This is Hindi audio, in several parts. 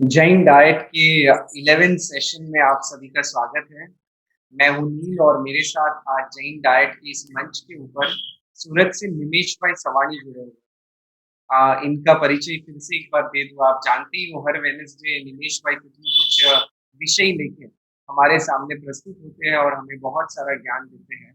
जैन डाइट के 11th सेशन में आप सभी का स्वागत है। मैं हूं नील और मेरे साथ आज जैन डाइट के इस मंच के ऊपर सूरत से निमेश भाई सवानी जुड़े हुए इनका परिचय फिर से एक बार दे दूं। आप जानते ही हो हर वेडनेसडे निमेश भाई कुछ न कुछ विषय लेके हमारे सामने प्रस्तुत होते हैं और हमें बहुत सारा ज्ञान देते हैं।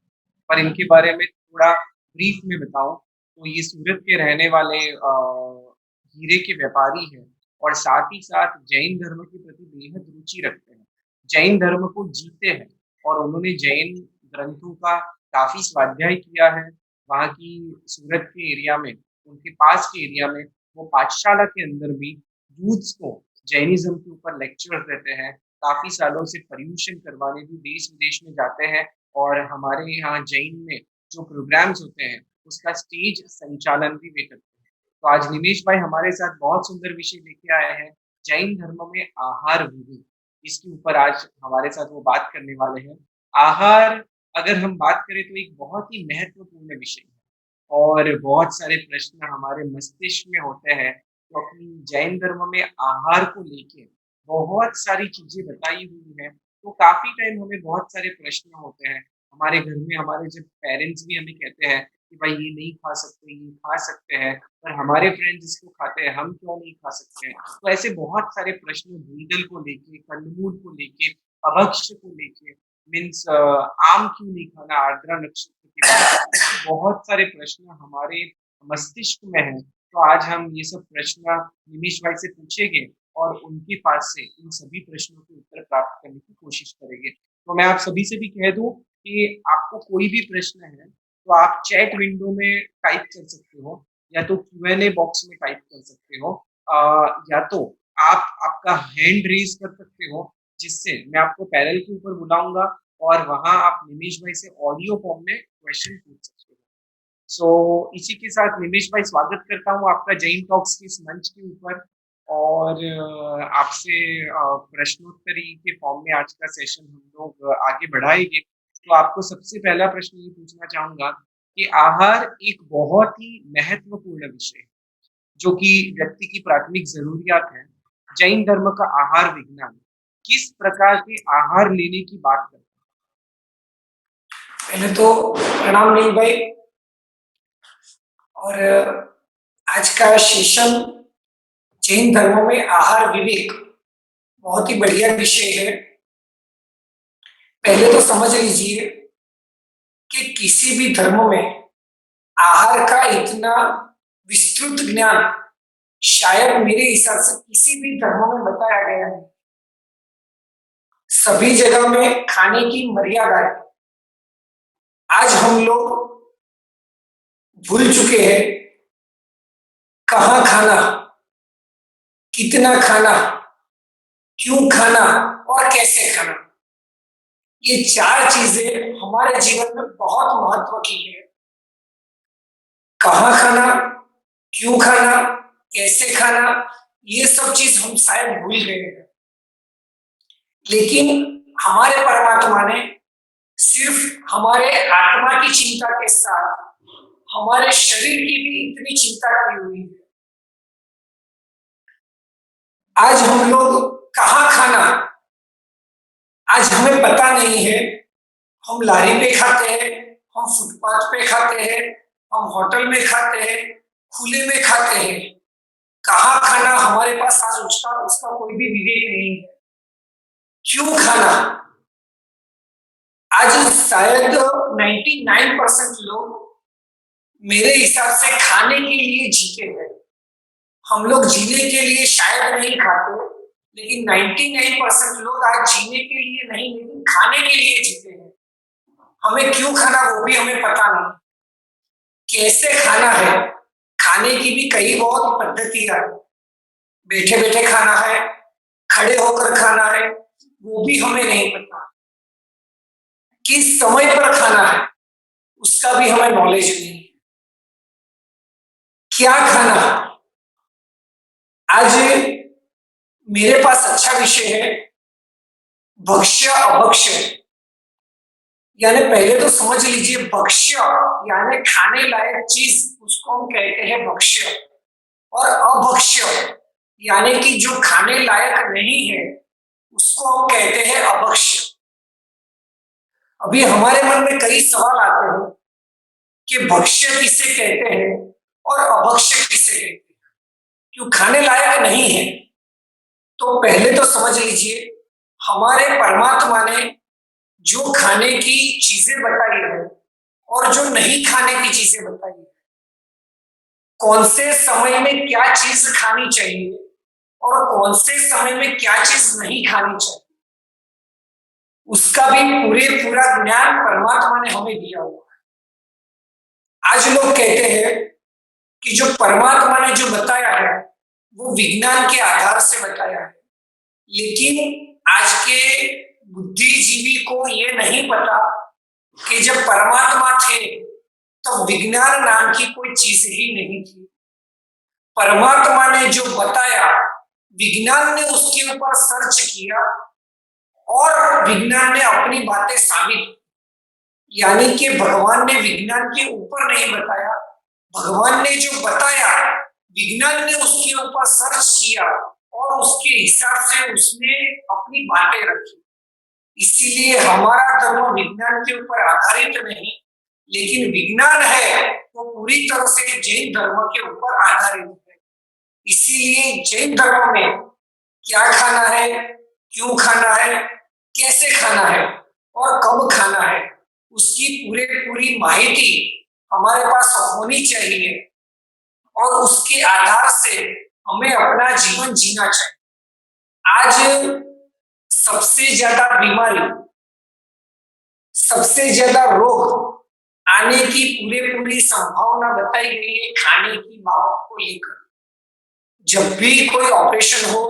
पर इनके बारे में थोड़ा ब्रीफ में बताऊं तो ये सूरत के रहने वाले हीरे के व्यापारी हैं और साथ ही साथ जैन धर्म के प्रति बेहद रुचि रखते हैं। जैन धर्म को जीते हैं और उन्होंने जैन ग्रंथों का काफी स्वाध्याय किया है। वहाँ की सूरत के एरिया में, उनके पास के एरिया में, वो पाठशाला के अंदर भी यूथ्स को जैनिज्म के ऊपर लेक्चर देते हैं। काफी सालों से पर्यूषण करवाने भी देश विदेश में जाते हैं और हमारे यहाँ जैन में जो प्रोग्राम्स होते हैं उसका स्टेज संचालन भी वे करते हैं। तो आज निमेश भाई हमारे साथ बहुत सुंदर विषय लेके आए हैं, जैन धर्म में आहार विधि। इसके ऊपर आज हमारे साथ वो बात करने वाले हैं। आहार, अगर हम बात करें तो एक बहुत ही महत्वपूर्ण विषय है और बहुत सारे प्रश्न हमारे मस्तिष्क में होते हैं क्योंकि जैन धर्म में आहार को लेके बहुत सारी चीजें बताई हुई हैं। तो काफी टाइम हमें बहुत सारे प्रश्न होते हैं। हमारे घर में हमारे जब पेरेंट्स भी हमें कहते हैं कि भाई ये नहीं खा सकते, ये खा सकते हैं, पर हमारे फ्रेंड्स इसको खाते हैं, हम क्यों नहीं खा सकते हैं? तो ऐसे बहुत सारे प्रश्न द्विदल को लेके, कंदमूल को लेके, अभक्ष्य को लेके, मीन्स आम क्यों नहीं खाना, आर्द्रा नक्षत्र के बाद बहुत सारे प्रश्न हमारे मस्तिष्क में हैं। तो आज हम ये सब प्रश्न निमिष भाई से पूछेंगे और उनके पास से इन सभी प्रश्नों के उत्तर प्राप्त करने की कोशिश करेंगे। तो मैं आप सभी से भी कह दूं कि आपको कोई भी प्रश्न है तो आप चैट विंडो में टाइप कर सकते हो या तो Q&A बॉक्स में टाइप कर सकते हो, या तो आप आपका हैंड रेज कर सकते हो जिससे मैं आपको पैनल के ऊपर बुलाऊंगा और वहां आप निमेश भाई से ऑडियो फॉर्म में क्वेश्चन पूछ सकते हो। सो इसी के साथ निमेश भाई स्वागत करता हूँ आपका जैन टॉक्स के इस मंच के ऊपर और आपसे प्रश्नोत्तरी के फॉर्म में आज का सेशन हम लोग आगे बढ़ाएंगे। तो आपको सबसे पहला प्रश्न ये पूछना चाहूंगा कि आहार एक बहुत ही महत्वपूर्ण विषय है जो कि व्यक्ति की प्राथमिक जरूरियात है। जैन धर्म का आहार विज्ञान किस प्रकार के आहार लेने की बात करता पहले तो प्रणाम नील भाई। और आज का सेशन जैन धर्म में आहार विवेक बहुत ही बढ़िया विषय है। पहले तो समझ लीजिए कि किसी भी धर्म में आहार का इतना विस्तृत ज्ञान शायद मेरे हिसाब से किसी भी धर्म में बताया गया नहीं। सभी जगह में खाने की मर्यादा है। आज हम लोग भूल चुके हैं कहाँ खाना, कितना खाना, क्यों खाना और कैसे खाना। ये चार चीजें हमारे जीवन में बहुत महत्व की है। कहाँ खाना, क्यों खाना, कैसे खाना, ये सब चीज हम शायद भूल गए हैं। लेकिन हमारे परमात्मा ने सिर्फ हमारे आत्मा की चिंता के साथ हमारे शरीर की भी इतनी चिंता की हुई है। आज हम लोग कहाँ खाना आज हमें पता नहीं है। हम लारी पे खाते हैं, हम फुटपाथ पे खाते हैं, हम होटल में खाते हैं, खुले में खाते हैं। कहाँ खाना हमारे पास आज उसका उसका कोई भी विवेक नहीं है। क्यों खाना, आज शायद 99% लोग मेरे हिसाब से खाने के लिए जीते हैं। हम लोग जीने के लिए शायद नहीं खाते, लेकिन 99% लोग आज जीने के लिए नहीं लेकिन खाने के लिए जीते हैं। हमें क्यों खाना वो भी हमें पता नहीं। कैसे खाना है, खाने की भी कई बहुत पद्धतियां है। बैठे बैठे खाना है, खड़े होकर खाना है, वो भी हमें नहीं पता। किस समय पर खाना है उसका भी हमें नॉलेज नहीं है। क्या खाना, आज मेरे पास अच्छा विषय है भक्ष्य अभक्ष्य। यानी पहले तो समझ लीजिए भक्ष्य यानी खाने लायक चीज, उसको हम कहते हैं भक्ष्य। और अभक्ष्य यानी कि जो खाने लायक नहीं है उसको हम कहते हैं अभक्ष्य। अभी हमारे मन में कई सवाल आते हैं कि भक्ष्य किसे कहते हैं और अभक्ष्य किसे कहते हैं, क्यों खाने लायक नहीं है। तो पहले तो समझ लीजिए, हमारे परमात्मा ने जो खाने की चीजें बताई है और जो नहीं खाने की चीजें बताई है, कौन से समय में क्या चीज खानी चाहिए और कौन से समय में क्या चीज नहीं खानी चाहिए, उसका भी पूरा ज्ञान परमात्मा ने हमें दिया हुआ है। आज लोग कहते हैं कि जो परमात्मा ने जो बताया है वो विज्ञान के आधार से बताया है, लेकिन आज के बुद्धिजीवी को ये नहीं पता कि जब परमात्मा थे तब विज्ञान नाम की कोई चीज ही नहीं थी। परमात्मा ने जो बताया, विज्ञान ने उसके ऊपर सर्च किया और विज्ञान ने अपनी बातें साबित, यानी कि भगवान ने विज्ञान के ऊपर नहीं बताया, भगवान ने जो बताया विज्ञान ने उसके ऊपर सर्च किया और उसके हिसाब से उसने अपनी बातें रखी। इसीलिए हमारा धर्म विज्ञान के ऊपर आधारित नहीं, लेकिन विज्ञान है वो पूरी तरह से जैन धर्म के ऊपर आधारित है। इसीलिए जैन धर्म में क्या खाना है, क्यों खाना है, कैसे खाना है और कब खाना है, उसकी पूरी माहिती हमारे पास होनी चाहिए और उसके आधार से हमें अपना जीवन जीना चाहिए। आज सबसे ज्यादा बीमारी, सबसे ज्यादा रोग आने की पूरी संभावना बताई गई है खाने की बाबत को लेकर। जब भी कोई ऑपरेशन हो,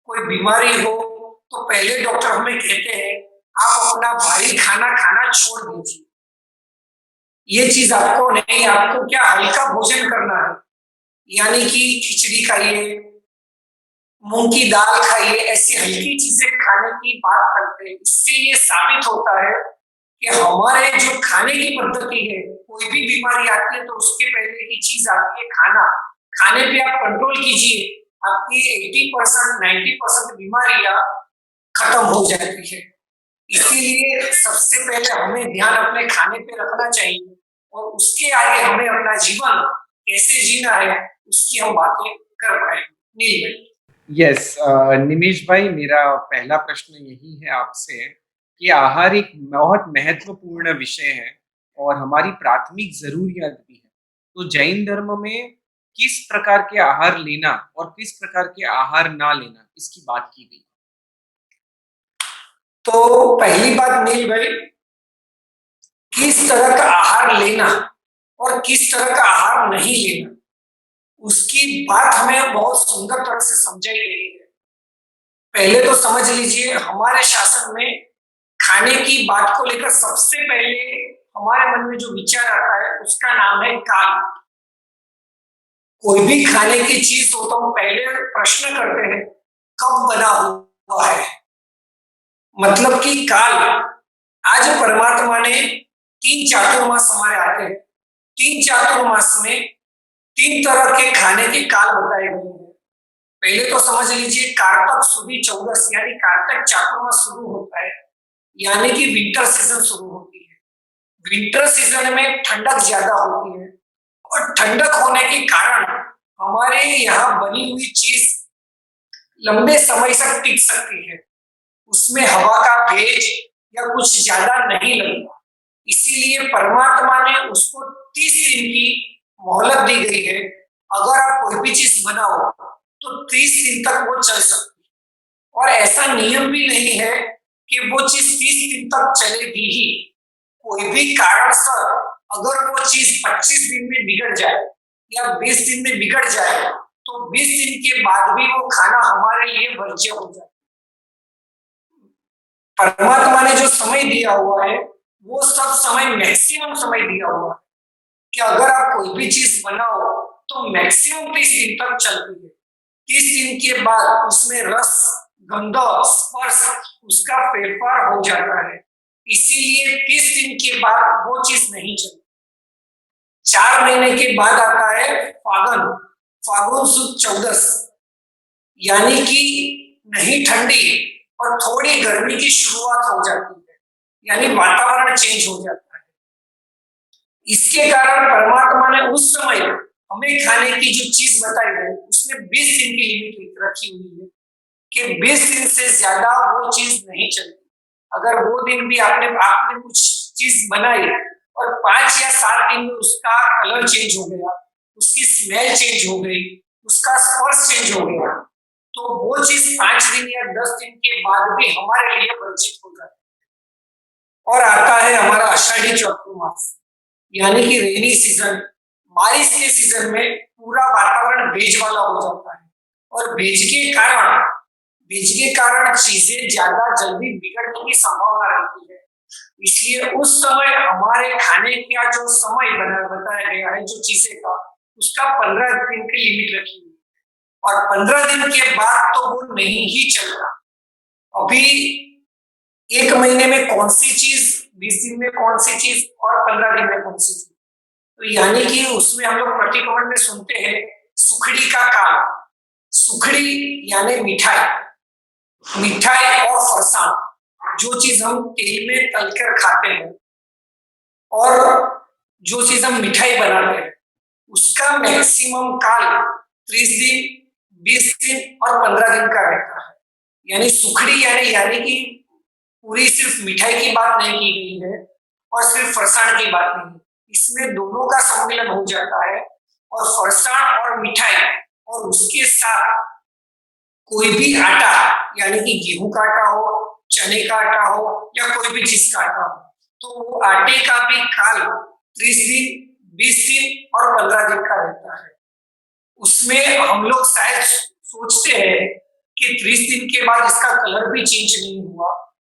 कोई बीमारी हो, तो पहले डॉक्टर हमें कहते हैं आप अपना भारी खाना खाना छोड़ दीजिए, ये चीज आपको नहीं, आपको क्या हल्का भोजन करना है, यानी कि खिचड़ी खाइए, मूंग की दाल खाइए, ऐसी हल्की चीजें खाने की बात करते हैं। इससे ये साबित होता है कि हमारे जो खाने की पद्धति है, कोई भी बीमारी आती है तो उसके पहले की चीज आती है खाना। खाने पे आप कंट्रोल कीजिए, आपकी 80% 90% बीमारियां खत्म हो जाती है। इसीलिए सबसे पहले हमें ध्यान अपने खाने पे रखना चाहिए और उसके आगे हमें अपना जीवन कैसे जीना है उसकी हम बातें कर पाएंगे। नील भाई। यस, निमेश भाई, मेरा पहला प्रश्न यही है आपसे कि आहार एक बहुत महत्वपूर्ण विषय है और हमारी प्राथमिक जरूरियात भी है। तो जैन धर्म में किस प्रकार के आहार लेना और किस प्रकार के आहार ना लेना, इसकी बात की गई। तो पहली बात नील भाई, किस तरह का आहार लेना और किस तरह का आहार नहीं लेना, उसकी बात हमें बहुत सुंदर तरह से समझाई गई है। पहले तो समझ लीजिए, हमारे शासन में खाने की बात को लेकर सबसे पहले हमारे मन में जो विचार आता है उसका नाम है काल। कोई भी खाने की चीज हो तो हम पहले प्रश्न करते हैं कब बना हुआ है, मतलब कि काल। आज परमात्मा ने 3 चातुर्मास हमारे आते हैं, 3 चातुर्मास में 3 तरह के खाने के काल बताए गए हैं। पहले तो समझ लीजिए, कार्तक सुदी चौदस यानी कार्तक चातुर्मास शुरू होता है, यानी कि विंटर सीजन शुरू होती है। विंटर सीजन में ठंडक ज्यादा होती है और ठंडक होने के कारण हमारे यहाँ बनी हुई चीज लंबे समय तक टिक सकती है, उसमें हवा का भेज या कुछ ज्यादा नहीं लगता। इसीलिए परमात्मा ने उसको 30 दिन की मोहलत दी गई है। अगर आप कोई भी चीज बनाओ तो 30 दिन तक वो चल सकती है और ऐसा नियम भी नहीं है कि वो चीज 30 दिन तक चलेगी ही। कोई भी कारण से अगर वो चीज 25 दिन में बिगड़ जाए या 20 दिन में बिगड़ जाए तो 20 दिन के बाद भी वो खाना हमारे लिए वर्ज्य हो जाए। परमात्मा ने जो समय दिया हुआ है वो सब समय मैक्सिमम समय दिया हुआ है कि अगर आप कोई भी चीज बनाओ तो मैक्सिमम 30 दिन तक चलती है। 30 दिन के बाद उसमें रस, गंध, स्पर्श उसका फेरफार हो जाता है, इसीलिए 30 दिन के बाद वो चीज नहीं चलती। 4 महीने के बाद आता है फागुन, फागुन सुद चौदस। यानी कि नहीं ठंडी और थोड़ी गर्मी की शुरुआत हो जाती है, यानी वातावरण चेंज हो जाता है। इसके कारण परमात्मा ने उस समय हमें खाने की जो चीज बताई है उसमें 20 दिन की लिमिट रखी हुई है कि 20 दिन से ज्यादा वो चीज नहीं चलती। अगर वो दिन भी आपने आपने कुछ चीज बनाई और 5 या 7 दिन में उसका कलर चेंज हो गया, उसकी स्मेल चेंज हो गई, उसका स्पर्श चेंज हो गया, तो वो चीज 5 दिन या 10 दिन के बाद भी हमारे लिए वर्जित हो जाती है। और आता है हमारा आषाढ़ी चातुर्मास, यानी कि रेनी सीजन, बारिश के सीजन में पूरा वातावरण भेज वाला हो जाता है और भेज के कारण चीजें ज्यादा जल्दी बिगड़ने की संभावना रहती है। इसलिए उस समय हमारे खाने का जो समय बताया गया है जो चीजें का, उसका 15 दिन की लिमिट रखी हुई है और 15 दिन के बाद तो वो नहीं ही चल रहा। अभी 1 महीने में कौन सी चीज, 20 दिन में कौन सी चीज और 15 दिन में कौन सी चीज, तो यानी कि उसमें हम लोग प्रतिक्रमण में सुनते हैं सुखड़ी का काल। सुखड़ी यानी मिठाई, मिठाई और फरसाण, जो चीज हम तेल में तलकर खाते हैं और जो चीज हम मिठाई बनाते हैं, उसका मैक्सिमम काल 30 दिन, 20 दिन और 15 दिन का रहता है। यानी सुखड़ी यानी कि पूरी सिर्फ मिठाई की बात नहीं की गई है और सिर्फ फरसाण की बात नहीं, इसमें दोनों का सम्मिलन हो जाता है और फरसाण और मिठाई और उसके साथ कोई भी आटा, यानी कि गेहूं का आटा हो, चने का आटा हो या कोई भी चीज का आटा हो, तो वो आटे का भी काल 30 दिन, 20 दिन और 15 दिन का रहता है। उसमें हम लोग शायद सोचते हैं कि 30 दिन के बाद इसका कलर भी चेंज नहीं हुआ,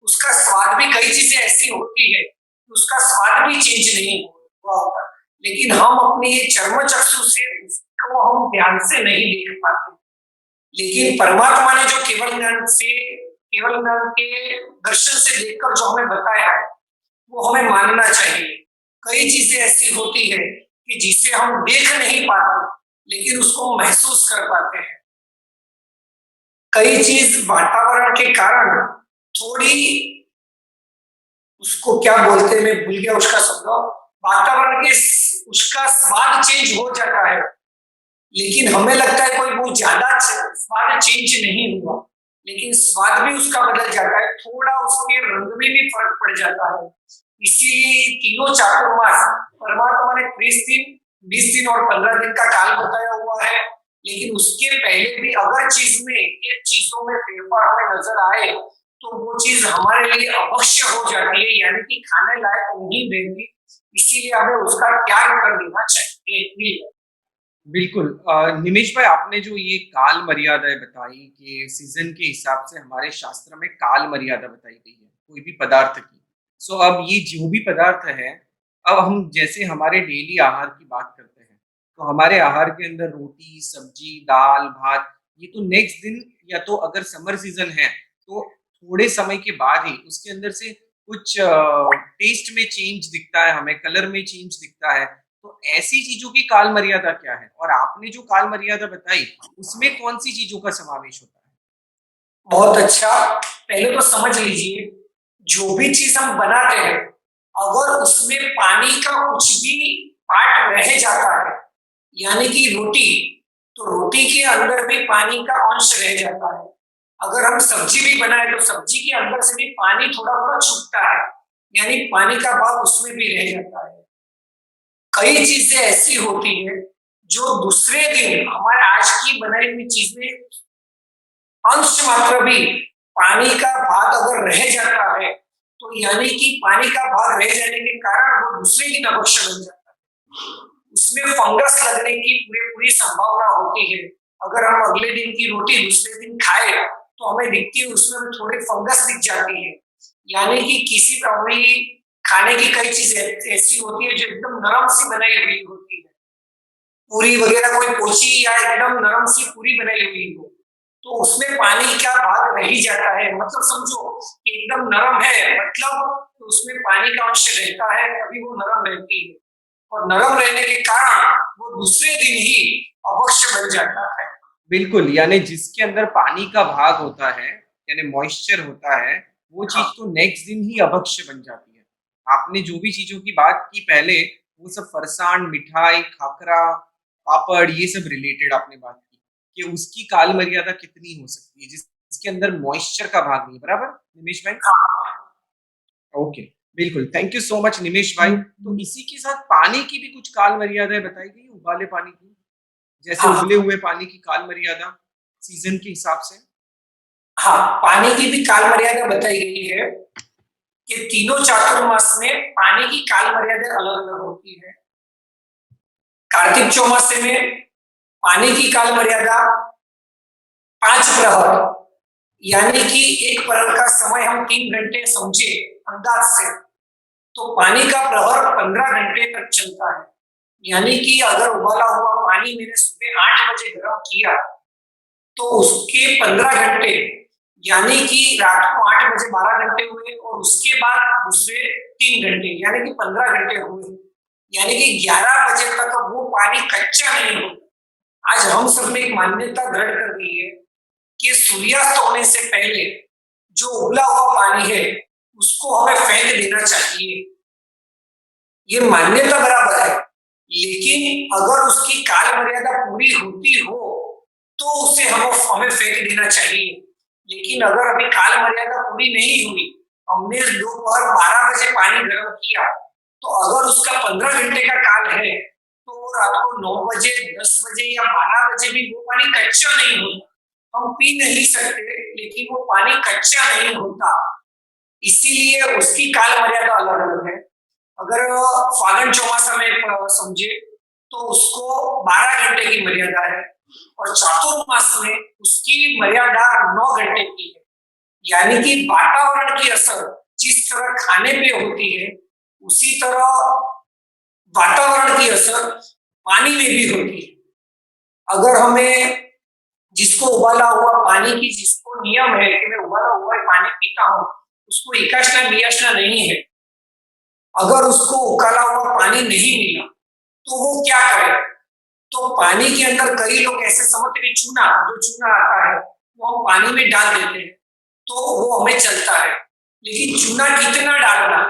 उसका स्वाद भी, कई चीजें ऐसी होती है उसका स्वाद भी चेंज नहीं हुआ होता, लेकिन हम अपनी चर्म चक्षु से उसको हम ध्यान से नहीं देख पाते। लेकिन परमात्मा ने जो केवल ज्ञान के दर्शन से देखकर जो हमें बताया है वो हमें मानना चाहिए। कई चीजें ऐसी होती है कि जिसे हम देख नहीं पाते लेकिन उसको महसूस कर पाते हैं। कई चीज वातावरण के कारण थोड़ी, उसको क्या बोलते हैं, मैं भूल गया उसका शब्द, वातावरण के उसका स्वाद चेंज हो जाता है, लेकिन हमें लगता है कोई वो ज्यादा स्वाद चेंज नहीं हुआ, लेकिन स्वाद भी उसका बदल जाता है, थोड़ा उसके रंग में भी फर्क पड़ जाता है। इसीलिए तीनों चातुर्मास परमात्मा ने 30 दिन, 20 दिन और 15 दिन का काल बताया हुआ है, लेकिन उसके पहले भी अगर चीज में ये चीजों में फेरफार हमें नजर आए तो वो चीज हमारे लिए अवश्य हो जाती है, यानी कि खाने लायक नहीं रहती। इसीलिए हमें उसका त्याग कर देना चाहिए। बिल्कुल। निमिष भाई, आपने जो ये काल मर्यादाएं बताई कि सीजन के हिसाब से हमारे शास्त्र में काल मर्यादा बताई गई है कोई भी पदार्थ की। सो अब ये जो भी पदार्थ है, अब हम जैसे हमारे डेली आहार की बात करते हैं, तो हमारे आहार के अंदर रोटी, सब्जी, दाल, भात, ये तो नेक्स्ट दिन, या तो अगर समर सीजन है तो थोड़े समय के बाद ही उसके अंदर से कुछ टेस्ट में चेंज दिखता है, हमें कलर में चेंज दिखता है। तो ऐसी चीजों की काल मर्यादा क्या है, और आपने जो काल मर्यादा बताई उसमें कौन सी चीजों का समावेश होता है? बहुत अच्छा। पहले तो समझ लीजिए, जो भी चीज हम बनाते हैं अगर उसमें पानी का कुछ भी पार्ट रह जाता है, यानी कि रोटी, तो रोटी के अंदर भी पानी का अंश रह जाता है। अगर हम सब्जी भी बनाए तो सब्जी के अंदर से भी पानी थोड़ा थोड़ा छूटता है, यानी पानी का भाग उसमें भी रह जाता है। कई चीजें ऐसी होती है जो दूसरे दिन हमारे आज की बनाई हुई चीज में अंश मात्र भी पानी का भाग अगर रह जाता है, तो यानी कि पानी का भाग रह जाने के कारण वो दूसरे दिन अवश्य बन जाता है। उसमें फंगस लगने की पूरी संभावना होती है। अगर हम अगले दिन की रोटी दूसरे दिन खाए तो हमें दिखती है उसमें थोड़ी फंगस दिख जाती है, यानी कि किसी भी खाने की कई चीजें ऐसी होती है जो एकदम नरम सी बनाई हुई होती है, पूरी वगैरह कोई पोची या एकदम नरम सी पूरी बनाई हुई हो, तो उसमें पानी का भाग रह ही जाता है। मतलब समझो कि एकदम नरम है, मतलब तो उसमें पानी का अंश रहता है, तभी वो नरम रहती है, और नरम रहने के कारण वो दूसरे दिन ही अवश्य बन जाता है। बिल्कुल, यानी जिसके अंदर पानी का भाग होता है, यानी मॉइस्चर होता है, वो चीज़ हाँ, तो नेक्स्ट दिन ही अभक्ष्य बन जाती है। आपने जो भी चीज़ों की बात की पहले, वो सब फरसान, मिठाई, खाकरा, पापड़ ये सब रिलेटेड आपने बात की, कि उसकी काल मर्यादा कितनी हो सकती है, जिसके अंदर मॉइस्चर का भाग नहीं है, बराबर निमेश भाई? हाँ। ओके, बिल्कुल, थैंक यू सो मच निमेश भाई। तो इसी के साथ पानी की भी कुछ काल मर्यादाएँ बताई गई, उबाले पानी की? जैसे हाँ, उबले हुए पानी की काल मर्यादा, सीज़न के हिसाब से? हाँ, पानी की भी काल मर्यादा बताई गई है कि तीनों चातुर्मास में पानी की काल मर्यादा अलग-अलग होती है। कार्तिक चौमासे में पानी की काल मर्यादा 5 प्रहर, यानी कि 1 प्रहर का समय हम 3 घंटे समझे अंदाज से, तो पानी का प्रहर 15 घंटे तक चलता है। यानी कि अगर उबाला हुआ पानी मैंने सुबह 8 बजे गर्म किया, तो उसके 15 घंटे, यानी कि रात को 8 बजे 12 घंटे हुए और उसके बाद दूसरे 3 घंटे, यानी कि 15 घंटे हुए। यानी कि 11 बजे तक वो पानी कच्चा नहीं होता। आज हम सब में एक मान्यता दृढ़ कर दी है कि सूर्यास्त होने से पहले जो उबला हुआ पानी है, उसको हमें फेंक देना चाहिए। ये मान्यता बराबर है, लेकिन अगर उसकी काल मर्यादा पूरी होती हो, तो उसे हमें फेंक देना चाहिए। लेकिन अगर अभी काल मर्यादा पूरी नहीं हुई, हमने दोपहर 12 बजे पानी गर्म किया, तो अगर उसका 15 घंटे का काल है, तो रात को 9 बजे, 10 बजे या 12 बजे भी वो पानी कच्चा नहीं होता। हम पी नहीं सकते, लेकिन वो पानी कच्चा नहीं होता। इसीलिए उसकी काल मर्यादा अलग-अलग है। अगर फागुन चौमासा में समझे, तो उसको 12 घंटे की मर्यादा है और चातुर्मास में उसकी मर्यादा 9 घंटे की है। यानी कि वातावरण की असर जिस तरह खाने पे होती है, उसी तरह वातावरण की असर पानी में भी होती है। अगर हमें जिसको उबाला हुआ पानी की जिसको नियम है कि मैं उबाला हुआ पानी पीता हूँ, उसको एकाष्ठा वियाष्टा नहीं है। अगर उसको उबाला हुआ पानी नहीं मिला, तो वो क्या करे? तो पानी के अंदर कई लोग ऐसे समझते हैं कि चूना, जो चूना आता है, वो हम पानी में डाल देते हैं, तो वो हमें चलता है। लेकिन चूना कितना डालना?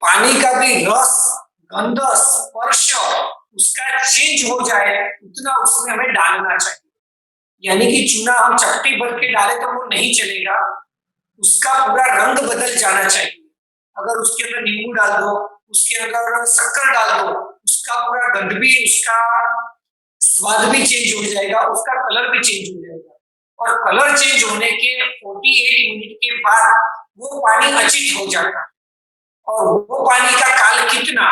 पानी का भी रस, गंध, स्पर्श उसका चेंज हो जाए, उतना उसमें हमें डालना चाहिए। यानी कि चूना हम चपटी भर के डालें तो वो नहीं चलेगा, उसका पूरा रंग बदल जाना चाहिए। अगर उसके अंदर नींबू डाल दो, उसके अंदर शक्कर डाल दो, उसका पूरा गंध भी, उसका स्वाद भी चेंज हो जाएगा, उसका कलर भी चेंज हो जाएगा। और कलर चेंज होने के 48 मिनट के बाद वो पानी अचित हो जाता है। और वो पानी का काल कितना?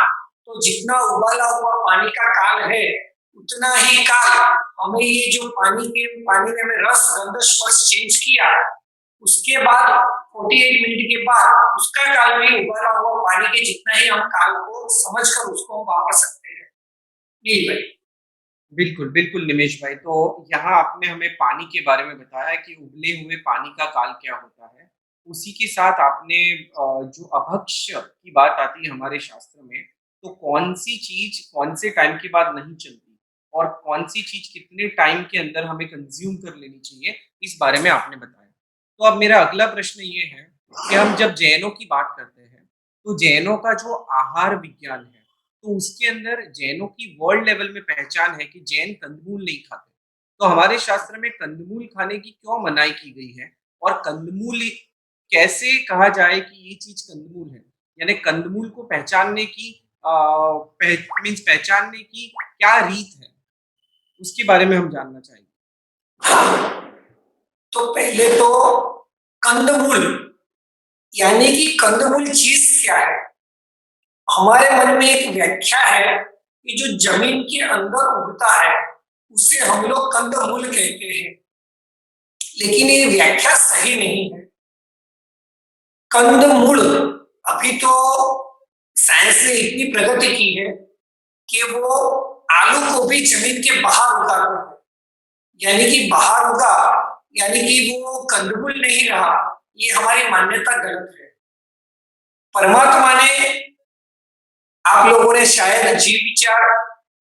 तो जितना उबाला हुआ पानी का काल है, उतना ही काल हमें ये जो पानी में हमें रस, गंध, स्पर्श चेंज किया, उसके बाद 48 मिनट के बाद उसका काल भी उबाला हुआ पानी के जितना ही हम काल को समझकर उसको हम वापर सकते हैं। नहीं भाई। बिल्कुल, बिल्कुल निमेश भाई। तो यहाँ आपने हमें पानी के बारे में बताया कि उबले हुए पानी का काल क्या होता है। उसी के साथ आपने जो अभक्ष्य की बात आती है हमारे शास्त्र में, तो कौन-सी चीज़ कौन-से टाइम के बाद नहीं चलती और कौन-सी चीज़ कितने टाइम के अंदर हमें कंज़्यूम कर लेनी चाहिए, इस बारे में आपने बताया। तो अब मेरा अगला प्रश्न ये है कि हम जब जैनों की बात करते हैं, तो जैनों का जो आहार विज्ञान है, तो उसके अंदर जैनों की वर्ल्ड लेवल में पहचान है कि जैन कंदमूल नहीं खाते। तो हमारे शास्त्र में कंदमूल खाने की क्यों मनाही की गई है? और कंदमूल कैसे कहा जाए कि ये चीज़ कंदमूल है? यानी कंदमूल को पहचानने की पहचानने की क्या रीत है? उसके बारे में हम जानना चाहेंगे। तो पहले तो कंदमूल, यानी कि कंदमूल चीज क्या है? हमारे मन में एक व्याख्या है कि जो जमीन के अंदर उगता है, उसे हम लोग कंदमूल कहते हैं। लेकिन ये व्याख्या सही नहीं है। कंदमूल, अभी तो साइंस ने इतनी प्रगति की है कि वो आलू को भी जमीन के बाहर उगाते हैं। यानी कि बाहर उगा, यानी कि वो कंदमूल नहीं रहा। ये हमारी मान्यता गलत है। परमात्मा ने, आप लोगों ने शायद जीव विचार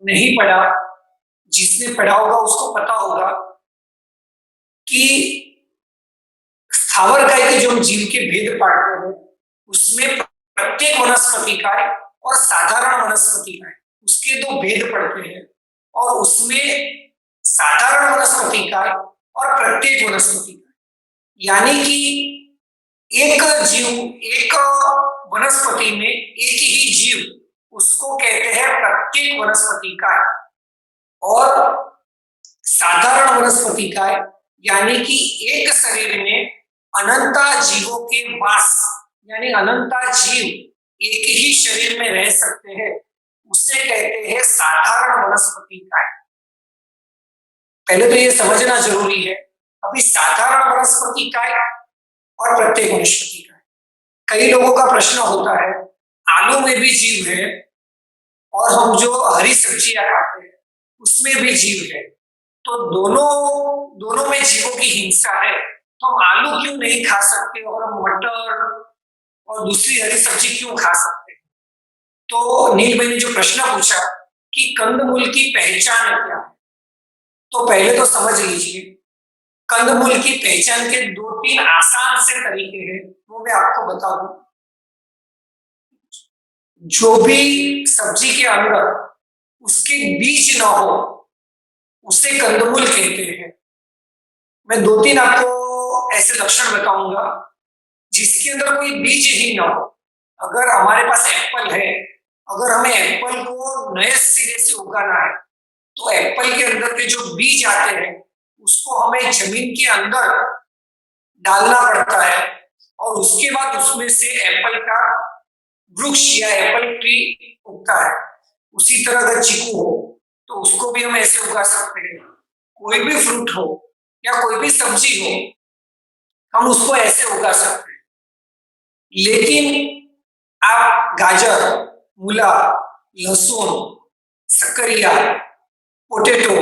नहीं पढ़ा, जिसने पढ़ा होगा उसको पता होगा कि स्थावर काय के जो हम जीव के भेद पढ़ते हैं उसमें प्रत्येक वनस्पति काय और साधारण वनस्पति काय उसके दो भेद पढ़ते हैं और उसमें साधारण वनस्पति काय और प्रत्येक वनस्पति काय यानी कि एक जीव एक वनस्पति में एक ही जीव उसको कहते हैं प्रत्येक वनस्पति काय और साधारण वनस्पति काय यानी कि एक शरीर में अनंता जीवों के वास यानी अनंता जीव एक ही शरीर में रह सकते हैं उसे कहते हैं साधारण वनस्पति काय। पहले तो ये समझना जरूरी है अभी साधारण वनस्पति काय और प्रत्येक वनस्पति काय। कई लोगों का प्रश्न होता है आलू में भी जीव है और हम जो हरी सब्जियां खाते हैं उसमें भी जीव है तो दोनों में जीवों की हिंसा है तो हम आलू क्यों नहीं खा सकते और हम मटर और दूसरी हरी सब्जी क्यों खा सकते हैं। तो नील भाई ने जो प्रश्न पूछा कि कंदमूल की पहचान क्या है तो पहले तो समझ लीजिए कंदमूल की पहचान के 2-3 आसान से तरीके हैं वो मैं आपको बता दूं। जो भी सब्जी के अंदर उसके बीज ना हो उसे कंदमूल कहते हैं। मैं 2-3 आपको ऐसे लक्षण बताऊंगा जिसके अंदर कोई बीज ही ना हो। अगर हमारे पास एप्पल है अगर हमें एप्पल को नए सिरे से उगाना है तो एप्पल के अंदर के जो बीज आते हैं उसको हमें जमीन के अंदर डालना पड़ता है और उसके बाद उसमें से एप्पल का वृक्ष या एप्पल ट्री उगता है। उसी तरह अगर चीकू हो तो उसको भी हम ऐसे उगा सकते हैं। कोई भी फ्रूट हो या कोई भी सब्जी हो हम उसको ऐसे उगा सकते हैं। लेकिन आप गाजर मूला लहसुन शक्करिया पोटैटो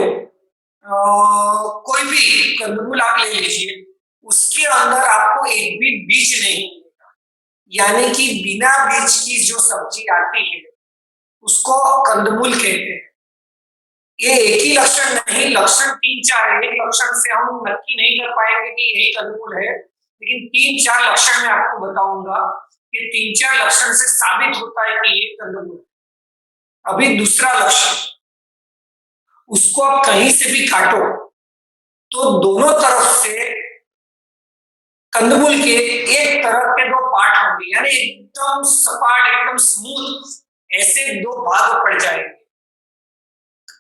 कोई भी कंदमूल आप ले लीजिए उसके अंदर आपको एक भी बीज नहीं मिलेगा यानी कि बिना बीज की जो सब्जी आती है उसको कंदमूल कहते हैं। ये एक ही लक्षण नहीं लक्षण 3-4 है। एक लक्षण से हम नक्की नहीं कर पाएंगे कि यही कंदमूल है लेकिन 3-4 लक्षण मैं आपको बताऊंगा कि 3-4 लक्षण से साबित होता है कि ये कंदमूल है। अभी दूसरा लक्षण उसको आप कहीं से भी काटो तो दोनों तरफ से कंदमूल के एक तरफ के 2 पार्ट होंगे यानी एकदम सपाट एकदम स्मूथ ऐसे 2 भाग पड़ जाएंगे।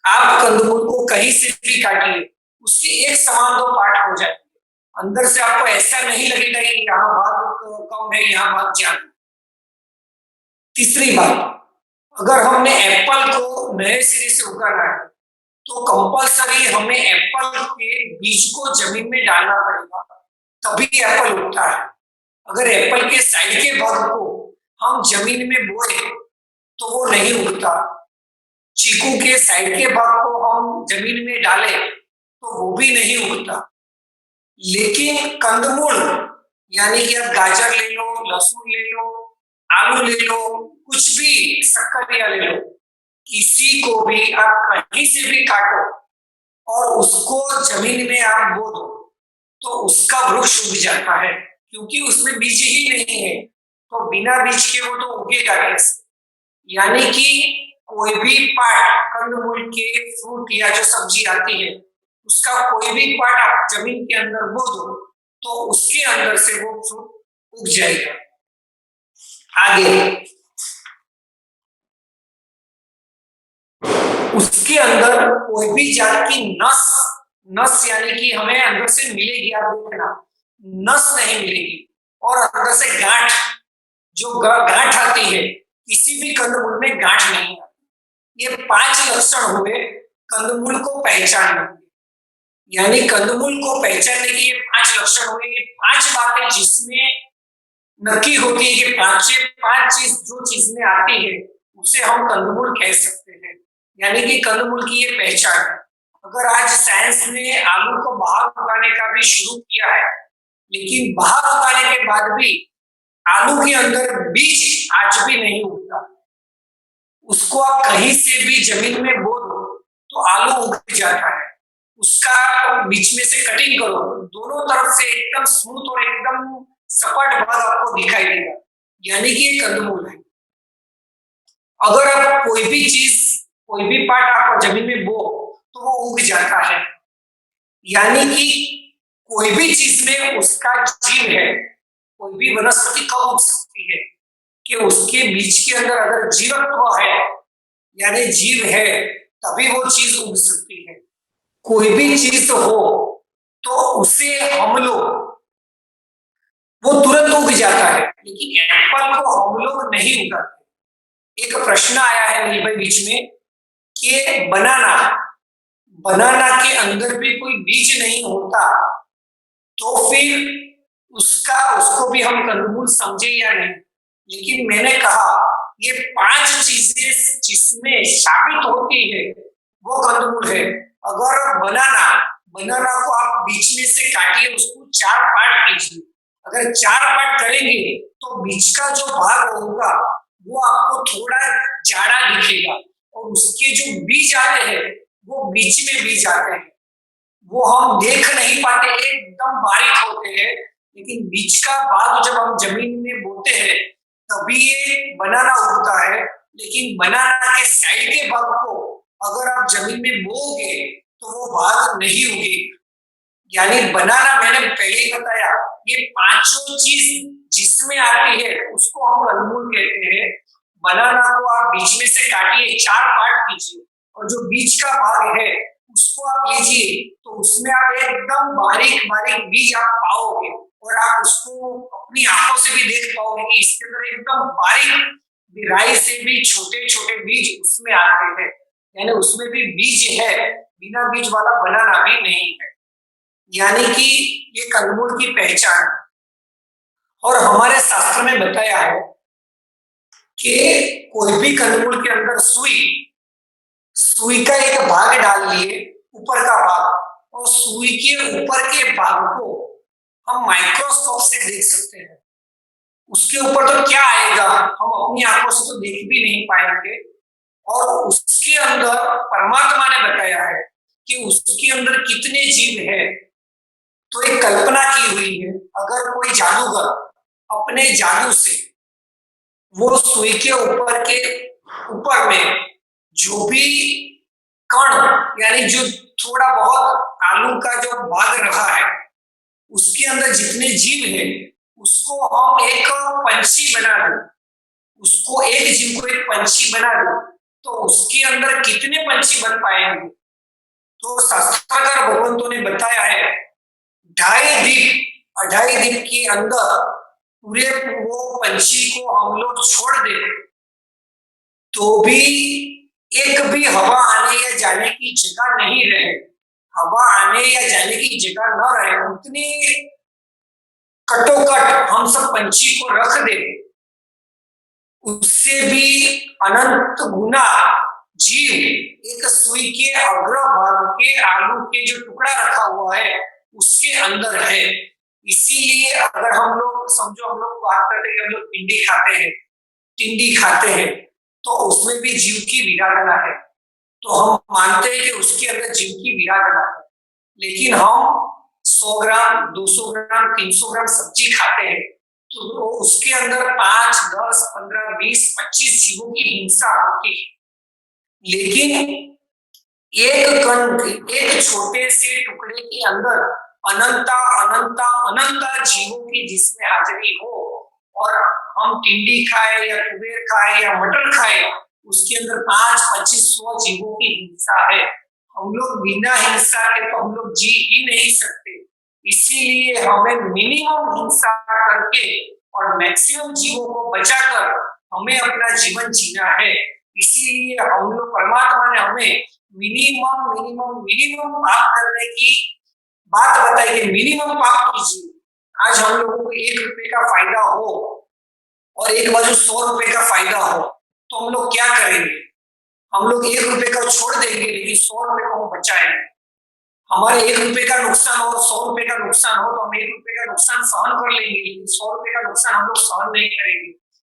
आप कंदमूल को कहीं से भी काटिए उसके एक समान 2 पार्ट हो जाएंगे। अंदर से आपको ऐसा नहीं लगेगा कि यहाँ भाग कम है यहाँ भाग ज्यादा। तीसरी बात अगर हमने एप्पल को नए सिरे से उगाना है तो कंपलसरी हमें एप्पल के बीज को जमीन में डालना पड़ेगा तभी एप्पल उगता है। अगर एप्पल के साइड के भाग को हम जमीन में बोए तो वो नहीं उगता। चीकू के साइड के भाग को हम जमीन में डालें तो वो भी नहीं उगता। लेकिन कंदमूल यानी कि आप गाजर ले लो लहसुन ले लो आलू ले लो कुछ भी शक्करिया ले लो किसी को भी आप कहीं से भी काटो और उसको जमीन में आप बो दो तो उसका वृक्ष उग जाता है क्योंकि उसमें बीज ही नहीं है तो बिना बीज के वो तो उगेगा कैसे। यानी कि कोई भी पार्ट कंदमूल के फ्रूट या जो सब्जी आती है उसका कोई भी पार्ट आप जमीन के अंदर बो दो तो उसके अंदर से वो फ्रूट उग जाएगा। आगे उसके अंदर कोई भी जात की नस यानी कि हमें अंदर से मिलेगी आप देखना नस नहीं मिलेगी और अंदर से गांठ जो गांठ आती है किसी भी कंदमूल में गांठ नहीं आती। ये 5 लक्षण हुए कंदमूल को पहचानने के यानी कंदमूल को पहचानने के ये 5 लक्षण हुए। ये 5 बातें जिसमें नक्की होती है कि 5 चीज जो चीज में आती है उसे हम कंदमूल कह सकते हैं यानी कि कंदमूल की ये पहचान है। अगर आज साइंस ने आलू को बाहर उगाने का भी शुरू किया है लेकिन बाहर उगाने के बाद भी आलू के अंदर बीज आज भी नहीं उगता। उसको आप कहीं से भी जमीन में बो दो तो आलू उग जाता है उसका बीच में से कटिंग करो, दोनों तरफ से एकदम स्मूथ और एकदम सपाट भाग आपको दिखाई देगा, यानी कि ये कंदमूल है। अगर आप कोई भी चीज, कोई भी पार्ट आप जमीन में बो तो वो उग जाता है, यानी कि कोई भी चीज में उसका जीव है। कोई भी वनस्पति कब उग सकती है कि उसके बीज के अंदर अगर जीवत्व है, यानी जीव है, तभी वो चीज उग सकती है। कोई भी चीज हो तो उसे हम लोग, वो तुरंत उग जाता है, लेकिन एप्पल को हम लोग नहीं उगाते। एक प्रश्न आया है मेरे भाई बीच में कि बनाना, बनाना के अंदर भी कोई बीज नहीं होता, तो फिर उसको भी हम कंदमूल समझे या नहीं। लेकिन मैंने कहा ये 5 चीजें जिसमें साबित होती है वो कंदमूल है। अगर बनाना, बनाना को आप बीच में से काटिए, उसको 4 पार्ट कीजिए। अगर 4 पार्ट करेंगे तो बीच का जो भाग होगा वो आपको थोड़ा जाड़ा दिखेगा, और उसके जो बीज आते हैं वो बीच में बीज आते हैं, वो हम देख नहीं पाते, एकदम बारीक होते हैं। लेकिन बीच का भाग जब हम जमीन में बोते हैं तभी ये बनाना उगता है। लेकिन बनाना के साइड के भाग को अगर आप जमीन में बोओगे तो वो भाग नहीं उगेगा। यानी बनाना, मैंने पहले ही बताया, ये 5 चीज जिसमें आती है उसको हम कंदमूल कहते हैं। बनाना को आप बीच में से काटिए, 4 पार्ट कीजिए, और जो बीच का भाग है उसको आप लीजिए, तो उसमें आप एकदम बारीक बारीक बीज आप पाओगे, और आप उसको अपनी आंखों से भी देख पाओगे कि इसके अंदर एकदम बारीक बिराई से भी छोटे छोटे बीज उसमें आते हैं, यानी उसमें भी बीज है, बिना बीज वाला बनाना भी नहीं है। यानी कि ये कंदमूल की पहचान है। और हमारे शास्त्र में बताया है कि कोई भी कंदमूल के अंदर सुई, सुई का एक भाग डाल लिए, ऊपर का भाग, और सुई के ऊपर के भाग को हम माइक्रोस्कोप से देख सकते हैं। उसके ऊपर तो क्या आएगा, हम अपनी आंखों से तो देख भी नहीं पाएंगे। और उसके अंदर परमात्मा ने बताया है कि उसके अंदर कितने जीव है। तो एक कल्पना की हुई है, अगर कोई जादूगर अपने जादू से वो सुई के ऊपर में जो भी कण, यानी जो थोड़ा बहुत आलू का जो भाग रहा है उसके अंदर जितने जीव है उसको हम एक पंछी बना दो, उसको एक जीव को एक पंछी बना दो, तो उसके अंदर कितने पंछी बन पाएंगे। तो शास्त्रकार भगवंतों ने बताया है 2.5 दिन के अंदर पूरे वो पंछी को हम लोग छोड़ दे तो भी एक भी हवा आने या जाने की जगह नहीं रहे, हवा आने या जाने की जगह न रहे, उतनी कटोकट हम सब पंछी को रख दे, उससे भी अनंत गुना जीव एक सुई के अग्रभाग के आलू के जो टुकड़ा रखा हुआ है उसके अंदर है। इसीलिए अगर हम लोग समझो, हम लोग बात करते हैं, हम लोग टिंडी खाते हैं तो उसमें भी जीव की विराधना है, तो हम मानते हैं कि उसके अंदर जीव की विराधना है। लेकिन हम 100 ग्राम, 200 ग्राम, 300 ग्राम सब्जी खाते हैं तो उसके अंदर 5, 10, 15, 20, 25 जीवों की हिंसा होती है। लेकिन एक छोटे से टुकड़े के अंदर अनंता अनंता अनंता जीवों की जिसमें हाजिरी हो, और हम टिंडी खाए या कुबेर खाए या मटर खाए, उसके अंदर 5, 25, 100 जीवों की हिंसा है। हम लोग बिना हिंसा के तो हम लोग जी ही नहीं सकते। इसीलिए हमें मिनिमम हिंसा करके और मैक्सिमम जीवों को बचाकर हमें अपना जीवन जीना है। इसीलिए हम लोग, परमात्मा ने हमें मिनिमम मिनिमम मिनिमम पाप करने की बात बताई कि मिनिमम पाप कीजिए। आज हम लोगों को 1 रुपए का फायदा हो और एक बाजू 100 रुपए का फायदा हो, तो हम लोग क्या करेंगे? हम लोग 1 रुपए का छोड़ देंगे, लेकिन 100 रुपए को हम बचाएंगे। हमारे 1 रुपए का नुकसान हो, 100 रुपए का नुकसान हो, तो हम 1 रुपए का नुकसान सहन कर लेंगे, लेकिन 100 रुपए का नुकसान हम लोग सहन नहीं करेंगे।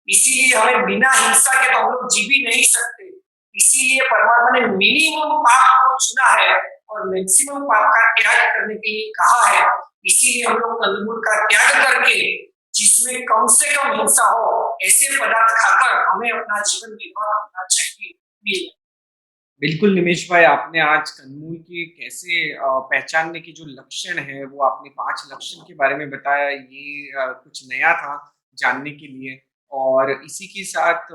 इसीलिए हमें बिना हिंसा के तो हम लोग जी भी नहीं सकते। इसीलिए परमात्मा ने मिनिमम पाप को चुना है और मैक्सिमम पाप का त्याग करने के लिए कहा है। इसीलिए हम लोग कंदमूल का त्याग करके जिसमें कम से कम हिंसा हो ऐसे पदार्थ खाकर हमें अपना जीवन निर्वाह करना चाहिए। बिल्कुल निमेश भाई, आपने आज कंदमूल की कैसे पहचानने की जो लक्षण है, वो आपने 5 लक्षण के बारे में बताया। ये कुछ नया था जानने के लिए। और इसी के साथ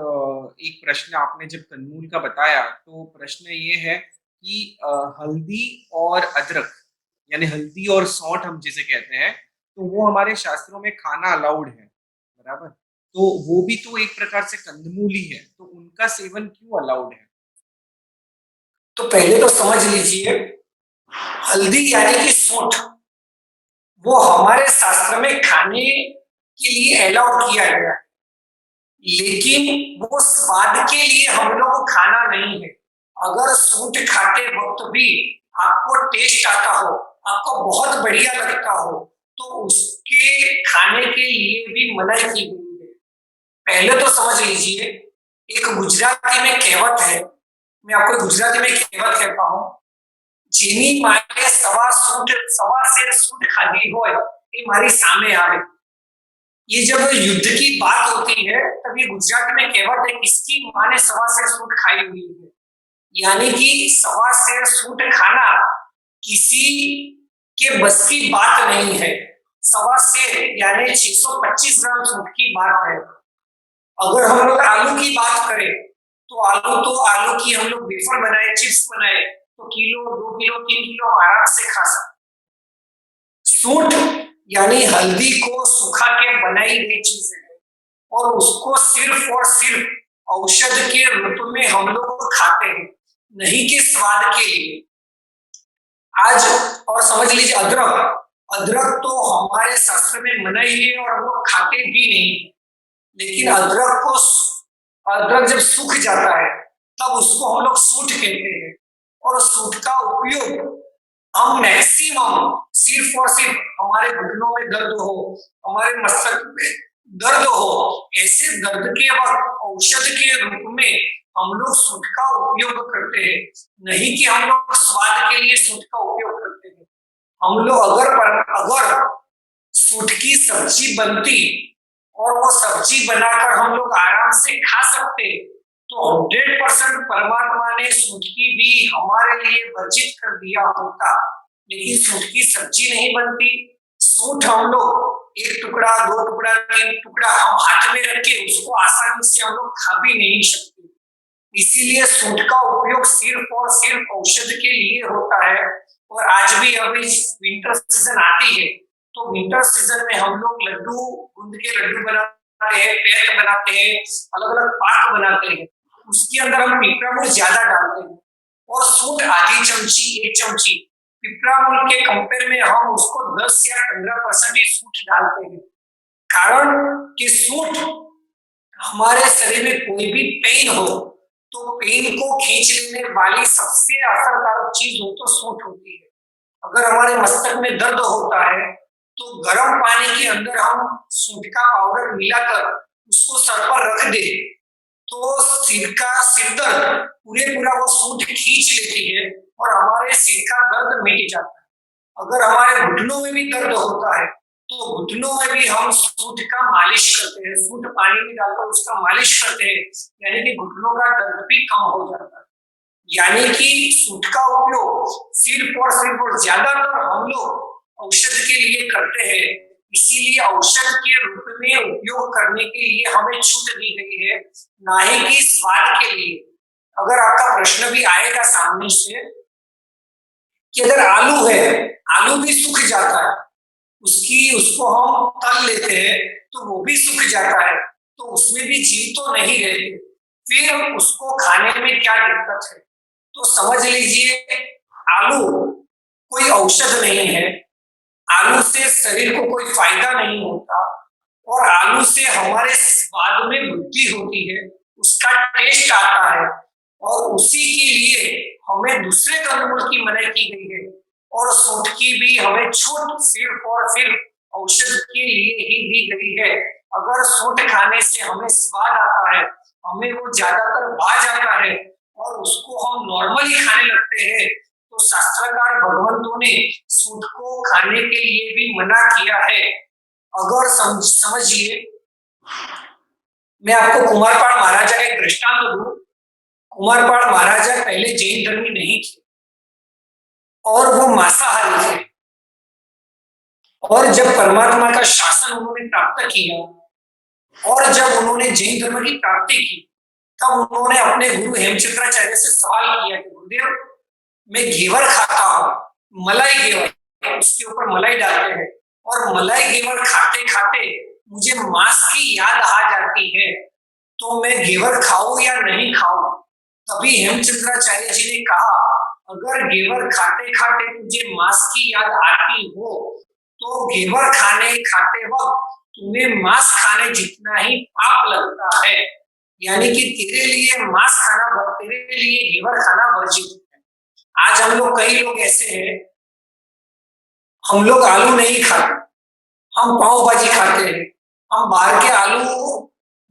एक प्रश्न आपने जब कंदमूल का बताया, तो प्रश्न ये है कि हल्दी और अदरक, यानी हल्दी और सौंठ हम जिसे कहते हैं, तो वो हमारे शास्त्रों में खाना अलाउड है, बराबर? तो वो भी तो एक प्रकार से कंदमूल ही है, तो उनका सेवन क्यों अलाउड है? तो पहले तो समझ लीजिए, हल्दी यानी कि सौंठ, वो हमारे शास्त्र में खाने के लिए अलाउ किया गया है, लेकिन वो स्वाद के लिए हम लोग को खाना नहीं है। अगर सूंठ खाते वक्त भी आपको टेस्ट आता हो, आपको बहुत बढ़िया लगता हो, तो उसके खाने के लिए भी मनाही की गई है। पहले तो समझ लीजिए, एक गुजराती में कहावत है, मैं आपको गुजराती में कहावत कहता हूँ, જેની માએ સવા શેર સૂટ ખાધી હોય એ મારી સામે આવે। ये जब युद्ध की बात होती है, तब ये गुजरात में कहावत है, किसकी माँ ने सवा शेर सूट खाई हुई है, यानी कि सवा शेर सूट खाना किसी के बस की बात नहीं है। सवा शेर यानी 625 ग्राम सूट की बात है। अगर हम लोग आलू की बात करें, तो आलू की हम लोग वेफर बनाए, चिप्स बनाए, तो किलो 2 किलो 3 किलो आराम से खा सकते। सूंठ यानी हल्दी को सुखा के बनाई गई चीज है, और उसको सिर्फ और सिर्फ औषध के रूप में हम लोग खाते हैं, नहीं कि स्वाद के लिए। आज और समझ लीजिए, अदरक तो हमारे शास्त्र में मना ही है और हम लोग खाते भी नहीं, लेकिन अदरक जब सूख जाता है तब उसको हम लोग सूंठ कहते हैं। और सूंठ का उपयोग हम मैक्सिमम सिर्फ और सिर्फ हमारे घुटनों में दर्द हो, हमारे मस्तक में दर्द हो, ऐसे दर्द के वक्त औषध के रूप में हम लोग सूंठ का उपयोग करते हैं, नहीं कि हम लोग स्वाद के लिए सूंठ का उपयोग करते हैं। हम लोग अगर सूंठ की सब्जी बनती और वो सब्जी बनाकर हम लोग आराम से खा सकते, तो 100% परमात्मा ने सूंठ की भी हमारे लिए वर्जित कर दिया होता, लेकिन सूंठ की सब्जी नहीं बनती। सूंठ हम लोग 1 टुकड़ा 2 टुकड़ा 3 टुकड़ा हम हाथ में रख के उसको आसानी से हम लोग खा भी नहीं सकते। इसीलिए सूंठ का उपयोग सिर्फ और सिर्फ औषध के लिए होता है। और आज भी अभी विंटर सीजन आती है, तो विंटर सीजन में हम लोग गूंद के लड्डू बनाते हैं, पैक बनाते हैं, अलग अलग पाक बनाते हैं, उसके अंदर हम पिपरामुल ज्यादा डालते हैं, और सूंठ आधी चमची 1 चमची, पिपरामुल के कंपेयर में हम उसको 10 या 15% ही सूंठ डालते हैं। कारण कि सूंठ हमारे शरीर में कोई भी पेन हो, तो पेन को खींच लेने वाली सबसे असरकारक चीज हो तो सूंठ होती है। अगर हमारे मस्तक में दर्द होता है, तो गर्म पानी के अंदर हम सूंठ का पाउडर मिलाकर उसको सर पर रख दे, तो सिर दर्द पूरा वो सूंठ खींच लेती है और हमारे सिर का दर्द मिट जाता है। अगर हमारे घुटनों में भी दर्द होता है, तो घुटनों में भी हम सूंठ का मालिश करते हैं, सूंठ पानी में डालकर उसका मालिश करते हैं, यानी कि घुटनों का दर्द भी कम हो जाता है। यानी कि सूंठ का उपयोग सिर्फ और ज्यादातर हम लोग औषध के लिए करते हैं। इसीलिए औषध के रूप में उपयोग करने के लिए हमें छूट दी गई है, ना ही कि स्वाद के लिए। अगर आपका प्रश्न भी आएगा सामने से कि अगर आलू है, आलू भी सूख जाता है, उसको हम तल लेते हैं तो वो भी सूख जाता है, तो उसमें भी जीव तो नहीं रहते, फिर उसको खाने में क्या दिक्कत है? तो समझ लीजिए, आलू कोई औषध नहीं है, आलू से शरीर को कोई फायदा नहीं होता, और आलू से हमारे स्वाद में वृद्धि होती है, उसका टेस्ट आता है, और उसी के लिए हमें दूसरे कंदमूल की मनाही की गई है, और सूंठ की भी हमें छूट सिर्फ और सिर्फ औषध के लिए ही दी गई है। अगर सूंठ खाने से हमें स्वाद आता है, हमें वो ज्यादातर भा जाता है, और उसको हम नॉर्मली खाने लगते हैं, तो तो शास्त्रकार भगवंतों ने सूंठ को खाने के लिए भी मना किया है। अगर समझिए, मैं आपको कुमारपाल महाराजा का एक दृष्टांत दूं। कुमारपाल महाराजा पहले जैन धर्मी नहीं थे और वो मांसाहारी थे, और जब परमात्मा का शासन उन्होंने प्राप्त किया और जब उन्होंने जैन धर्म की प्राप्ति की, तब उन्होंने अपने गुरु हेमचंद्राचार्य से सवाल किया कि गुरुदेव, मैं घेवर खाता हूँ, मलाई घेवर, उसके ऊपर मलाई डालते हैं, और मलाई घेवर खाते खाते मुझे मांस की याद आ जाती है, तो मैं घेवर खाऊं या नहीं खाऊं? तभी हेमचंद्राचार्य जी ने कहा, अगर घेवर खाते खाते तुझे मांस की याद आती हो तो घेवर खाने खाते वक्त तुम्हें मांस खाने जितना ही पाप लगता है। यानी कि तेरे लिए मांस खाना, तेरे लिए घेवर खाना वर्जित है। आज हम लोग, कई लोग ऐसे हैं, हम लोग आलू नहीं खाते, हम पाव भाजी खाते हैं, हम बाहर के आलू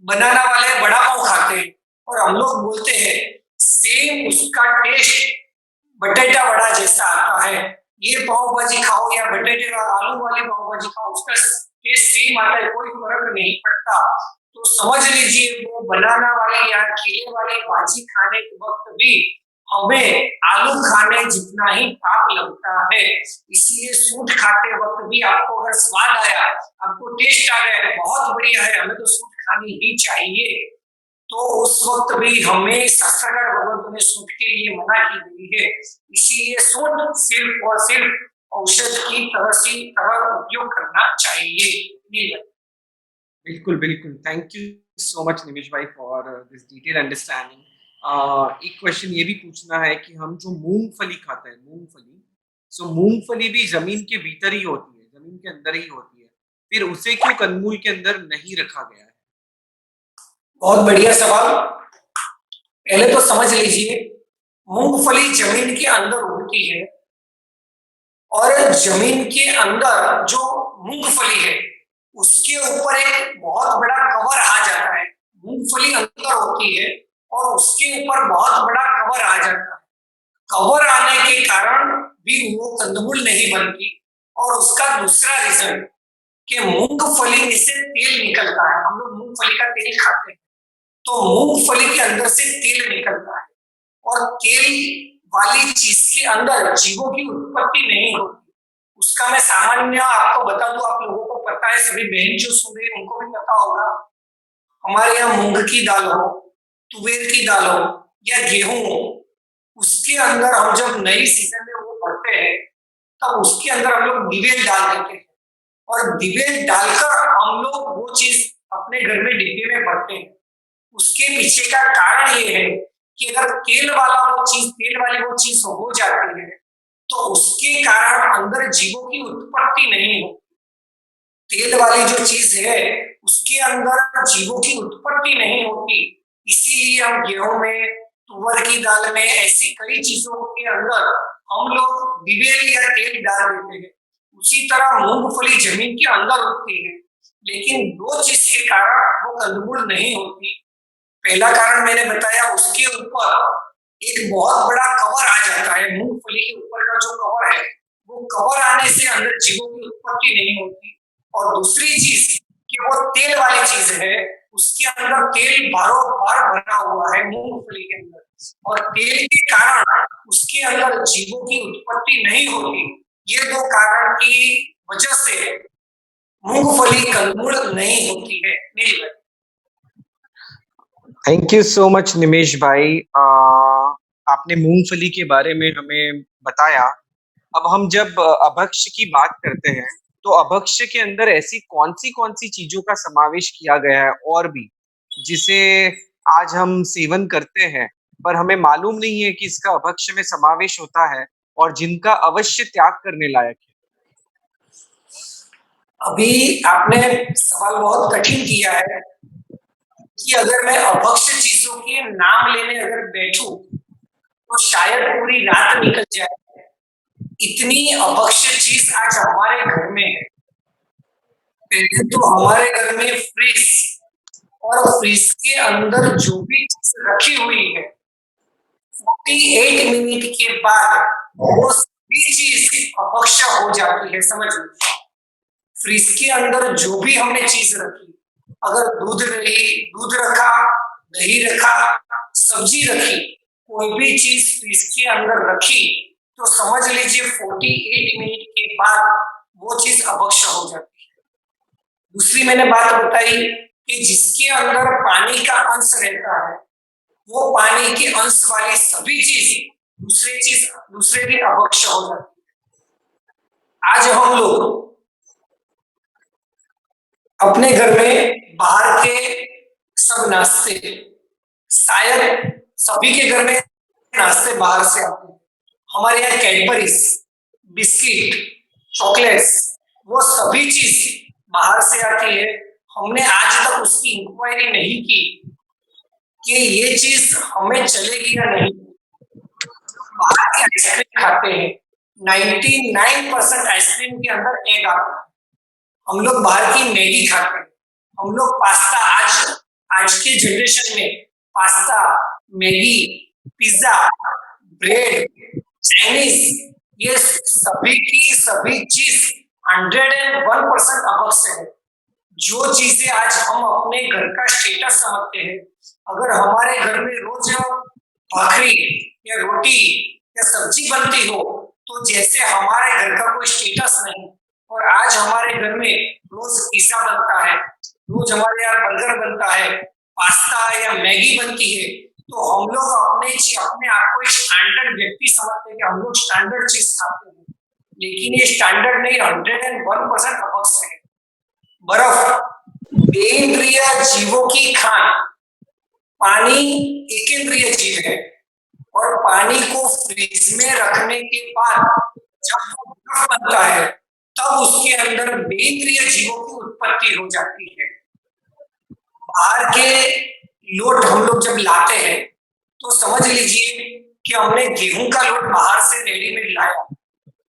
बनाना वाले बड़ा पाव खाते हैं, और हम लोग बोलते हैं सेम उसका टेस्ट बटेटा वड़ा जैसा आता है। ये पाव भाजी खाओ या बटेटे आलू वाली पाव भाजी खाओ, उसका टेस्ट सेम आता है, कोई फर्क नहीं पड़ता। तो समझ लीजिए, वो बनाना वाली या ठेले वाली भाजी खाने के वक्त भी हमें आलू खाने जितना ही पाप लगता है। इसीलिए सूंठ खाते वक्त भी आपको अगर स्वाद आया, आपको टेस्ट आ गया, बहुत बढ़िया है, हमें तो सूंठ खानी ही चाहिए, तो उस वक्त भी हमें शास्त्रकार भगवंतों ने सूंठ के लिए मना की गई है। इसीलिए सूंठ सिर्फ और सिर्फ औषध की तरह उपयोग करना चाहिए। बिल्कुल बिल्कुल, थैंक यू सो मच निमिष भाई फॉर दिस डिटेल अंडरस्टैंडिंग। एक क्वेश्चन ये भी पूछना है कि हम जो मूंगफली खाते हैं, मूंगफली, सो मूंगफली भी जमीन के भीतर ही होती है, जमीन के अंदर ही होती है, फिर उसे क्यों कंदमूल के अंदर नहीं रखा गया है? बहुत बढ़िया सवाल। पहले तो समझ लीजिए, मूंगफली जमीन के अंदर उगती है, और जमीन के अंदर जो मूंगफली है उसके ऊपर एक बहुत बड़ा कवर आ जाता है। मूंगफली अंदर होती है और उसके ऊपर बहुत बड़ा कवर आ जाता है। कवर आने के कारण भी वो कंदमूल नहीं बनती। और उसका दूसरा रीजन कि मूंगफली में से तेल निकलता है। हम लोग मूंगफली का तेल खाते हैं, तो मूंगफली के अंदर से तेल निकलता है, और तेल वाली चीज के अंदर जीवों की उत्पत्ति नहीं होती। उसका मैं सामान्य आपको बता दूं, आप लोगों को पता है, सभी बहन जो सुन रहे हैं उनको भी पता होगा। हमारे यहाँ मूंग की दाल हो, तुवेर की दाल हो या गेहूं हो, उसके अंदर हम जब नई सीजन में वो भरते हैं, तब उसके अंदर हम लोग डिबेल डाल देते हैं, और डिबेल डालकर हम लोग वो चीज अपने घर में डिब्बे में भरते हैं। उसके पीछे का कारण ये है कि अगर तेल वाली वो चीज हो जाती है, तो उसके कारण अंदर जीवों की उत्पत्ति नहीं होती। तेल वाली जो चीज है उसके अंदर जीवों की उत्पत्ति नहीं होती। इसीलिए हम गेहूं में, तुअर की दाल में, ऐसी कई चीजों के अंदर हम लोग डिबेल या तेल डाल देते हैं। उसी तरह मूंगफली जमीन के अंदर उगती है, लेकिन दो चीज के कारण वो कंदमूल नहीं होती। पहला कारण मैंने बताया, उसके ऊपर एक बहुत बड़ा कवर आ जाता है। मूंगफली के ऊपर का जो कवर है, वो कवर आने से अंदर जीवों की उत्पत्ति नहीं होती। और दूसरी चीज कि वो तेल वाली चीज है, उसके अंदर तेल बारों बार भरा हुआ है मूंगफली के अंदर, और तेल के कारण उसके अंदर जीवों की उत्पत्ति नहीं होती। ये दो कारण की वजह से मूंगफली कंदमूल नहीं होती है। नहीं भाई। थैंक यू सो मच निमेश भाई। आपने मूंगफली के बारे में हमें बताया। अब हम जब अभक्ष की बात करते हैं, तो अभक्ष्य के अंदर ऐसी कौन सी चीजों का समावेश किया गया है और भी, जिसे आज हम सेवन करते हैं पर हमें मालूम नहीं है कि इसका अभक्ष्य में समावेश होता है, और जिनका अवश्य त्याग करने लायक है? अभी आपने सवाल बहुत कठिन किया है कि अगर मैं अभक्ष्य चीजों के नाम लेने अगर बैठूं तो शायद पूरी रात निकल जाए। इतनी अभक्ष्य चीज आज हमारे घर में है। पहले तो हमारे घर में फ्रिज, और फ्रिज के अंदर जो भी चीज रखी हुई है, 48 मिनट के बाद वो सभी चीज अपक्ष हो जाती है, समझ लो। फ्रिज के अंदर जो भी हमने चीज रखी, अगर दूध रखा, दही रखा, सब्जी रखी, कोई भी चीज फ्रिज के अंदर रखी, तो समझ लीजिए 48 मिनट के बाद वो चीज अपक्ष हो जाती है। दूसरी मैंने बात बताई कि जिसके अंदर पानी का अंश रहता है, वो पानी के अंश वाली सभी चीज दूसरे दिन अपक्ष हो जाती है। आज हम लोग अपने घर में बाहर के सब नाश्ते, शायद सभी के घर में नाश्ते बाहर से आते हैं। हमारे यहाँ कैडबरीज, बिस्किट, चॉकलेट्स, वो सभी चीज बाहर से आती है। हमने आज तक उसकी इंक्वायरी नहीं की कि ये चीज हमें चलेगी या नहीं। बाहर की आइसक्रीम खाते हैं, 99% आइसक्रीम के अंदर एग आता है। हम लोग बाहर की मैगी खाते हैं, हम लोग पास्ता, आज के जनरेशन में pasta, Maggi, pizza, bread, Chinese, ये सभी की सभी चीज 101% अपक्ष है। जो चीजें आज हम अपने घर का स्टेटस समझते हैं, अगर हमारे घर में रोज भाखरी या रोटी या सब्जी बनती हो, तो जैसे हमारे घर का कोई स्टेटस नहीं। और आज हमारे घर में रोज पिज्जा बनता है, रोज हमारे यहाँ बर्गर बनता है, पास्ता या मैगी बनती है, तो हम लोग अपने आप को एक स्टैंडर्ड व्यक्ति समझते हैं कि हम लोग स्टैंडर्ड चीज खाते हैं, लेकिन ये स्टैंडर्ड नहीं, 101% अपक्ष है। बर्फ बेइंद्रिय जीवों की खान, पानी एकेंद्रिय जीव है, और पानी को फ्रिज में रखने के बाद जब वो बर्फ बनता है, तब उसके अंदर बेइंद्रिय जीवों की उत्पत्ति हो जाती है। बाहर के लोट हम लोग जब लाते हैं, तो समझ लीजिए कि हमने गेहूं का लोट बाहर से रेडीमेड लाया,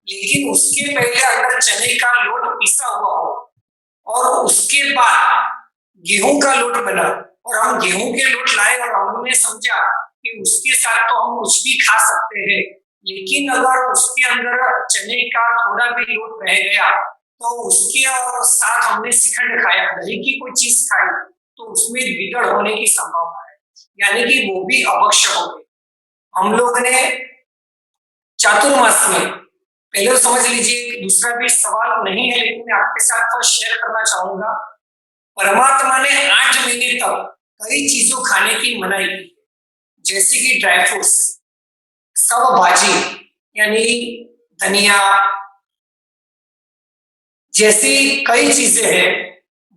लेकिन उसके पहले अगर चने का लोट पिसा हुआ हो, और उसके बाद गेहूं का लोट बना, और हम गेहूं के लोट लाए और हमने समझा कि उसके साथ तो हम कुछ भी खा सकते हैं, लेकिन अगर उसके अंदर चने का थोड़ा भी लोट रह गया, तो उसके साथ हमने शिखंड खाया, दही की कोई चीज खाई, तो उसमें बिगड़ होने की संभावना है, यानी कि वो भी अपक्ष हो गए। हम लोग ने चातुर्मास में, पहले तो समझ लीजिए, दूसरा भी सवाल नहीं है लेकिन मैं आपके साथ तो शेयर करना चाहूंगा। परमात्मा ने 8 महीने तक कई चीजों खाने की मनाही की, जैसे कि ड्राई फ्रूट्स, सब भाजी यानी धनिया जैसी कई चीजें हैं,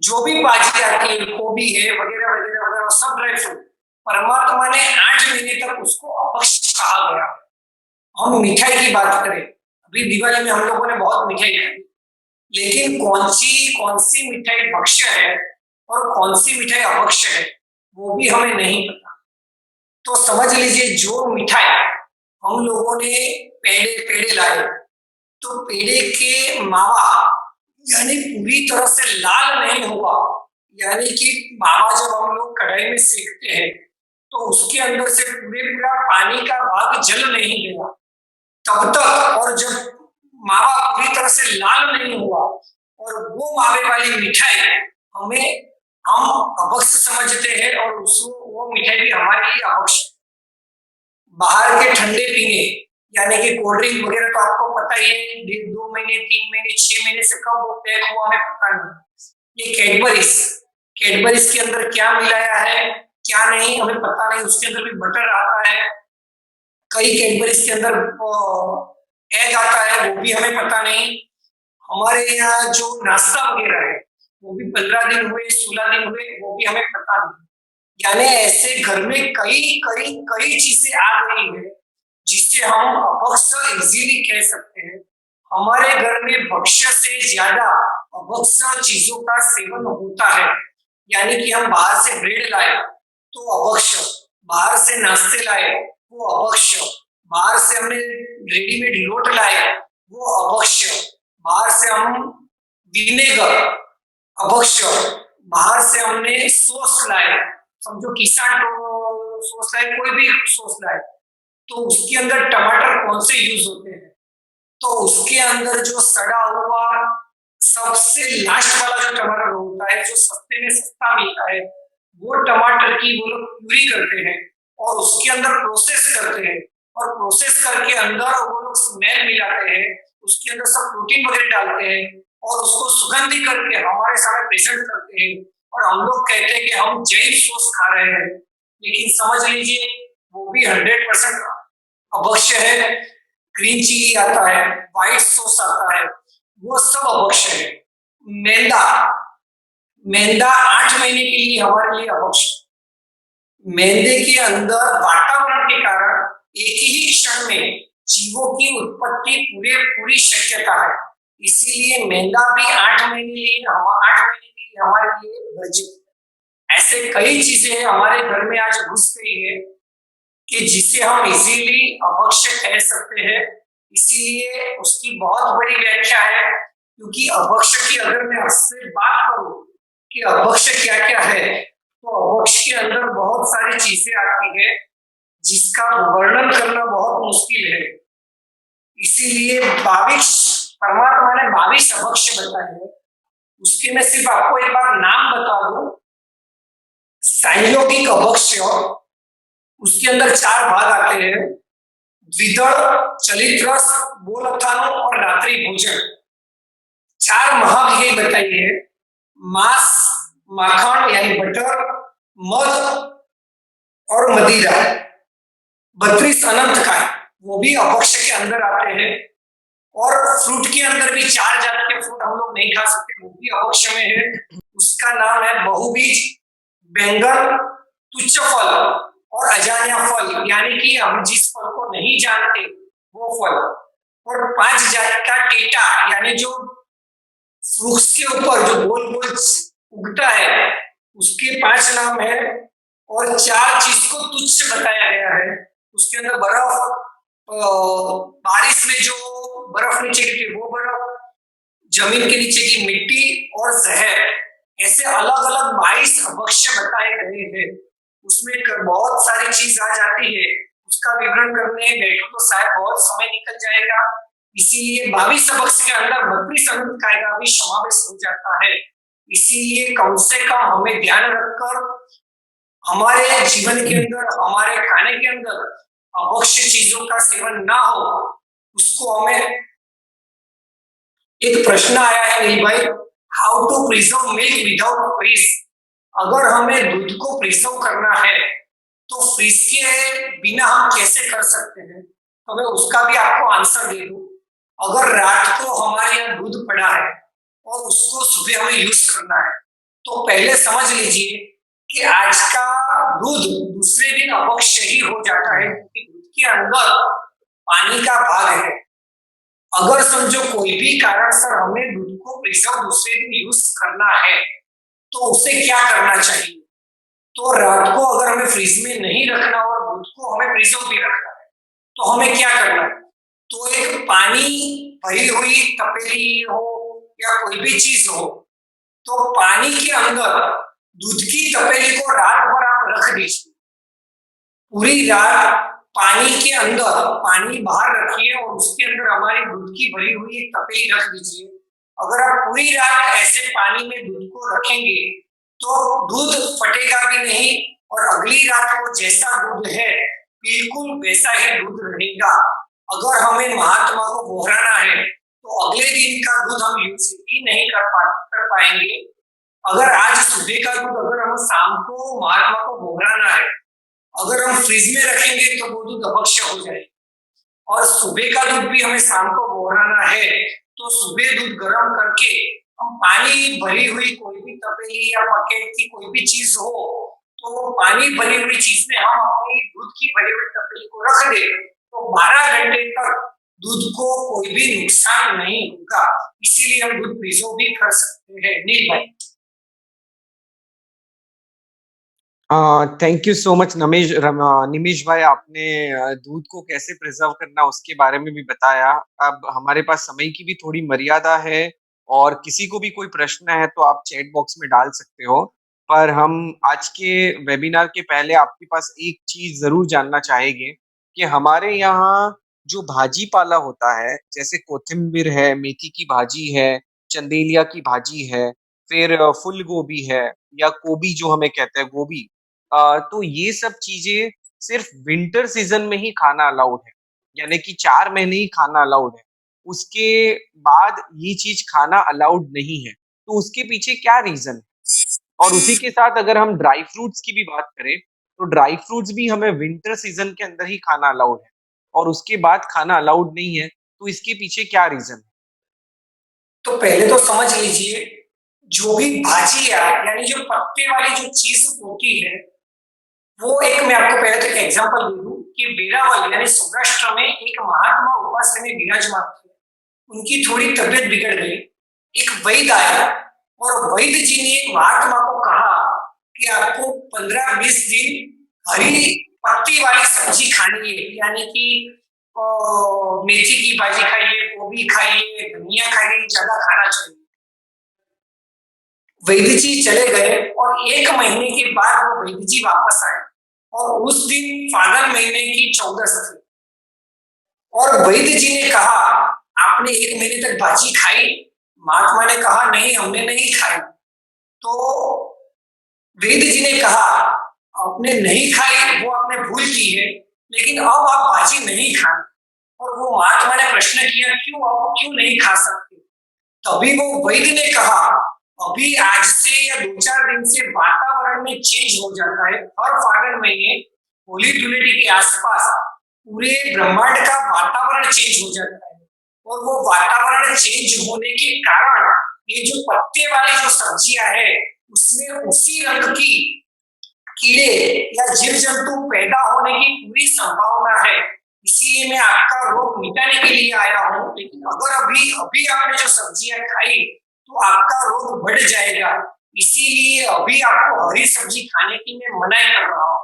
जो भी भाजी आती है, गोभी है, वगैरह वगैरह वगैरह, सब ड्राई फ्रूट, परमात्मा ने 8 महीने तक उसको अपक्ष कहा गया। हम मिठाई की बात करें, अभी दिवाली में हम लोगों ने बहुत मिठाई खाई, लेकिन कौन सी मिठाई भक्ष्य है और कौन सी मिठाई अभक्ष्य है, वो भी हमें नहीं पता। तो समझ लीजिए, जो मिठाई हम लोगों ने पेड़े पेड़े लाए, तो पेड़े के मावा यानी पूरी तरह से लाल नहीं होगा, यानी कि मावा जब हम लोग कढ़ाई में सेकते हैं, तो उसके अंदर से पूरा पानी का भाग जल नहीं गया तब तक, और जब मावा पूरी तरह से लाल नहीं हुआ और वो मावे वाली मिठाई हम अभक्ष समझते हैं, और उसको वो मिठाई भी हमारे लिए अभक्ष। बाहर के ठंडे पीने यानी कि कोल्ड ड्रिंक वगैरह, तो आपको पता ही है, 2 महीने 3 महीने 6 महीने से कब वो पैक हुआ हमें पता नहीं। ये कैडबरीज के अंदर क्या मिलाया है क्या नहीं हमें पता नहीं, उसके अंदर भी बटर आता है, कई कैडबरीज के अंदर एग आता है, वो भी हमें पता नहीं। हमारे यहाँ जो नाश्ता वगैरह है, वो भी 15 दिन हुए 16 दिन हुए, वो भी हमें पता नहीं। यानी ऐसे घर में कई कई कई चीजें आ गई है, जिससे हम अभक्ष इजीली कह सकते हैं। हमारे घर में भक्ष्य से ज्यादा अभक्ष चीजों का सेवन होता है, यानी कि हम बाहर से ब्रेड लाए तो अभक्ष, बाहर से नाश्ते लाए वो अभक्ष, बाहर से हमने रेडीमेड लोट लाए वो अभक्ष, बाहर से हम विनेगर अभक्ष, बाहर से हमने सॉस लाए, समझो किसान सॉस लाए, कोई भी सॉस लाए, तो उसके अंदर टमाटर कौन से यूज होते हैं? तो उसके अंदर जो सड़ा हुआ सबसे लास्ट वाला जो टमाटर होता है, जो सस्ते में सस्ता मिलता है, वो टमाटर की वो लोग प्यूरी करते हैं और उसके अंदर प्रोसेस करते हैं और प्रोसेस करके अंदर वो लोग स्मेल मिलाते हैं, उसके अंदर सब प्रोटीन वगैरह डालते हैं और उसको सुगंधित करके हमारे सामने प्रेजेंट करते हैं और हम लोग कहते हैं कि हम जैन सॉस खा रहे हैं। लेकिन समझ लीजिए वो भी 100% अवश्य है। ग्रीन चिली आता है, व्हाइट सॉस आता है, वो सब अवश्य है। मैदा, मैदा 8 महीने के लिए हमारे लिए अवश्य। मैदे के अंदर वातावरण के कारण एक ही क्षण में जीवों की उत्पत्ति पूरी शक्यता है। इसीलिए मैदा भी 8 महीने के लिए हमारे लिए वर्जित है। ऐसे कई चीजें हमारे घर में आज घुस गई है कि जिसे हम इजीली अभक्ष्य कह सकते हैं। इसीलिए उसकी बहुत बड़ी व्याख्या है, क्योंकि अभक्ष्य की अगर मैं आपसे बात करूं कि अभक्ष्य क्या क्या है, तो अभक्ष्य के अंदर बहुत सारी चीजें आती है जिसका वर्णन करना बहुत मुश्किल है। इसीलिए 22 परमात्मा ने 22 अभक्ष्य बताए हैं। उसके मैं सिर्फ आपको एक बार नाम बता दूं। साइलोगिक अभक्ष्य, उसके अंदर 4 भाग आते हैं: द्विदल, चलित रस, बोलथानु और रात्रि भोजन। 4 महाभेद बताई है: मांस, माखन यानी बटर, मध और मदिरा। 32 अनंत काय वो भी अभक्ष्य के अंदर आते हैं। और फ्रूट के अंदर भी 4 जात के फ्रूट हम लोग नहीं खा सकते, वो भी अभक्ष्य में है। उसका नाम है बहुबीज, बैंगन, तुच्छ फल और अजान्या फल, यानी कि हम जिस फल को नहीं जानते वो फल। और 5 जात का टेटा, यानी जो वृक्ष के ऊपर जो गोल गोल उगता है, उसके 5 नाम है। और 4 चीज को तुच्छ बताया गया है। उसके अंदर बर्फ, बारिश में जो बर्फ नीचे गिरती वो बर्फ, जमीन के नीचे की मिट्टी और जहर, ऐसे अलग अलग 22 अभक्ष्य बताए गए हैं। उसमें बहुत सारी चीज आ जाती है, उसका विवरण करने बैठो तो शायद बहुत समय निकल जाएगा। इसीलिए 22 अभक्ष्य के अंदर 32 अनंत काय का भी समावेश हो जाता है। इसीलिए कम से कम हमें ध्यान रखकर हमारे जीवन के अंदर, हमारे खाने के अंदर अभक्ष्य चीजों का सेवन ना हो। उसको हमें एक प्रश्न आया है नील भाई, how to preserve milk without fridge. अगर हमें दूध को प्रिजर्व करना है तो फ्रीज के बिना हम कैसे कर सकते हैं, तो मैं उसका भी आपको आंसर दे दूं। अगर रात को हमारे यहाँ दूध पड़ा है और उसको सुबह हमें यूज करना है, तो पहले समझ लीजिए कि आज का दूध दूसरे दिन अभक्ष्य ही हो जाता है, क्योंकि दूध के अंदर पानी का भाग है। अगर समझो कोई भी कारण से हमें दूध को प्रिजर्व दूसरे दिन यूज करना है, तो उसे क्या करना चाहिए? तो रात को अगर हमें फ्रीज में नहीं रखना और दूध को हमें प्रिजर्व भी रखना है, तो हमें क्या करना है? तो एक पानी भरी हुई तपेली हो या कोई भी चीज हो, तो पानी के अंदर दूध की तपेली को रात भर आप रख दीजिए। पूरी रात पानी के अंदर पानी बाहर रखिए और उसके अंदर हमारी दूध की भरी हुई एक तपेली रख दीजिए। अगर आप पूरी रात ऐसे पानी में दूध को रखेंगे तो दूध फटेगा भी नहीं और अगली रात को जैसा दूध है बिल्कुल वैसा ही दूध रहेगा। अगर हमें महात्मा को बोहराना है तो अगले दिन का दूध हम यूज ही नहीं कर पाएंगे। अगर आज सुबह का दूध अगर हम शाम को महात्मा को बोहराना है, अगर हम फ्रिज में रखेंगे तो वो दूध अभक्ष्य हो जाएगा। और सुबह का दूध भी हमें शाम को बोहराना है, तो सुबह दूध गर्म करके हम पानी भरी हुई कोई भी तपेली या बकेट की कोई भी चीज हो, तो वो पानी भरी हुई चीज में हम अपनी दूध की भरी हुई तपेली को रख दे, तो 12 घंटे तक दूध को कोई भी नुकसान नहीं होगा। इसीलिए हम दूध प्रिजर्व भी कर सकते हैं। नील भाई, थैंक यू सो मच निमिष भाई, आपने दूध को कैसे प्रिजर्व करना उसके बारे में भी बताया। अब हमारे पास समय की भी थोड़ी मर्यादा है और किसी को भी कोई प्रश्न है तो आप चैट बॉक्स में डाल सकते हो। पर हम आज के वेबिनार के पहले आपके पास एक चीज जरूर जानना चाहेंगे कि हमारे यहाँ जो भाजी पाला होता है, जैसे कोथिम्बीर है, मेथी की भाजी है, चंदेलिया की भाजी है, फिर फूल गोभी है या गोभी जो हमें कहते हैं गोभी, तो ये सब चीजें सिर्फ विंटर सीजन में ही खाना अलाउड है, यानी कि 4 महीने ही खाना अलाउड है। उसके बाद ये चीज खाना अलाउड नहीं है। तो उसके पीछे क्या रीजन है? और उसी के साथ अगर हम ड्राई फ्रूट्स की भी बात करें, तो ड्राई फ्रूट्स भी हमें विंटर सीजन के अंदर ही खाना अलाउड है और उसके बाद खाना अलाउड नहीं है। तो इसके पीछे क्या रीजन है? तो पहले तो समझ लीजिए, जो भी भाजी है यानी जो पत्ते वाली जो चीज होती है, वो एक मैं आपको पहले तो एक एग्जांपल दे दूं कि वेरावल यानी सौराष्ट्र में एक महात्मा उपासनी में विराजमान थे। उनकी थोड़ी तबीयत बिगड़ गई। एक वैद्य आया और वैद्य जी ने एक महात्मा को कहा कि आपको 15-20 दिन हरी पत्ती वाली सब्जी खानी है, यानी कि मेथी की भाजी खाइए, गोभी खाइए, धनिया खाइए, ज्यादा खाना चाहिए। वैद्य जी चले गए और 1 महीने के बाद वो वैद्य जी वापस आए और उस दिन फागुन महीने की 14 थी और वैद्य जी ने कहा, आपने 1 महीने तक भाजी खाई? महात्मा ने कहा, नहीं हमने नहीं खाई। तो वैद्य जी ने कहा, आपने नहीं खाई वो आपने भूल की है, लेकिन अब आप भाजी नहीं खाए। और वो महात्मा ने प्रश्न किया, क्यों आप क्यों नहीं खा सकते? तभी वो वैद्य ने कहा, अभी आज से या 2-4 दिन से वातावरण में चेंज हो जाता है। हर फागुन महीने होली धुलेटी के आसपास पूरे ब्रह्मांड का वातावरण चेंज हो जाता है और वो वातावरण चेंज होने के कारण ये जो पत्ते वाली जो सब्जियां है उसमें उसी रंग की कीड़े या जीव जंतु पैदा होने की पूरी संभावना है। इसीलिए मैं आपका रोग मिटाने के लिए आया हूँ, लेकिन अगर अभी अभी आपने जो सब्जियां खाई तो आपका रोग बढ़ जाएगा। इसीलिए अभी आपको हरी सब्जी खाने की मैं मनाही कर रहा हूँ।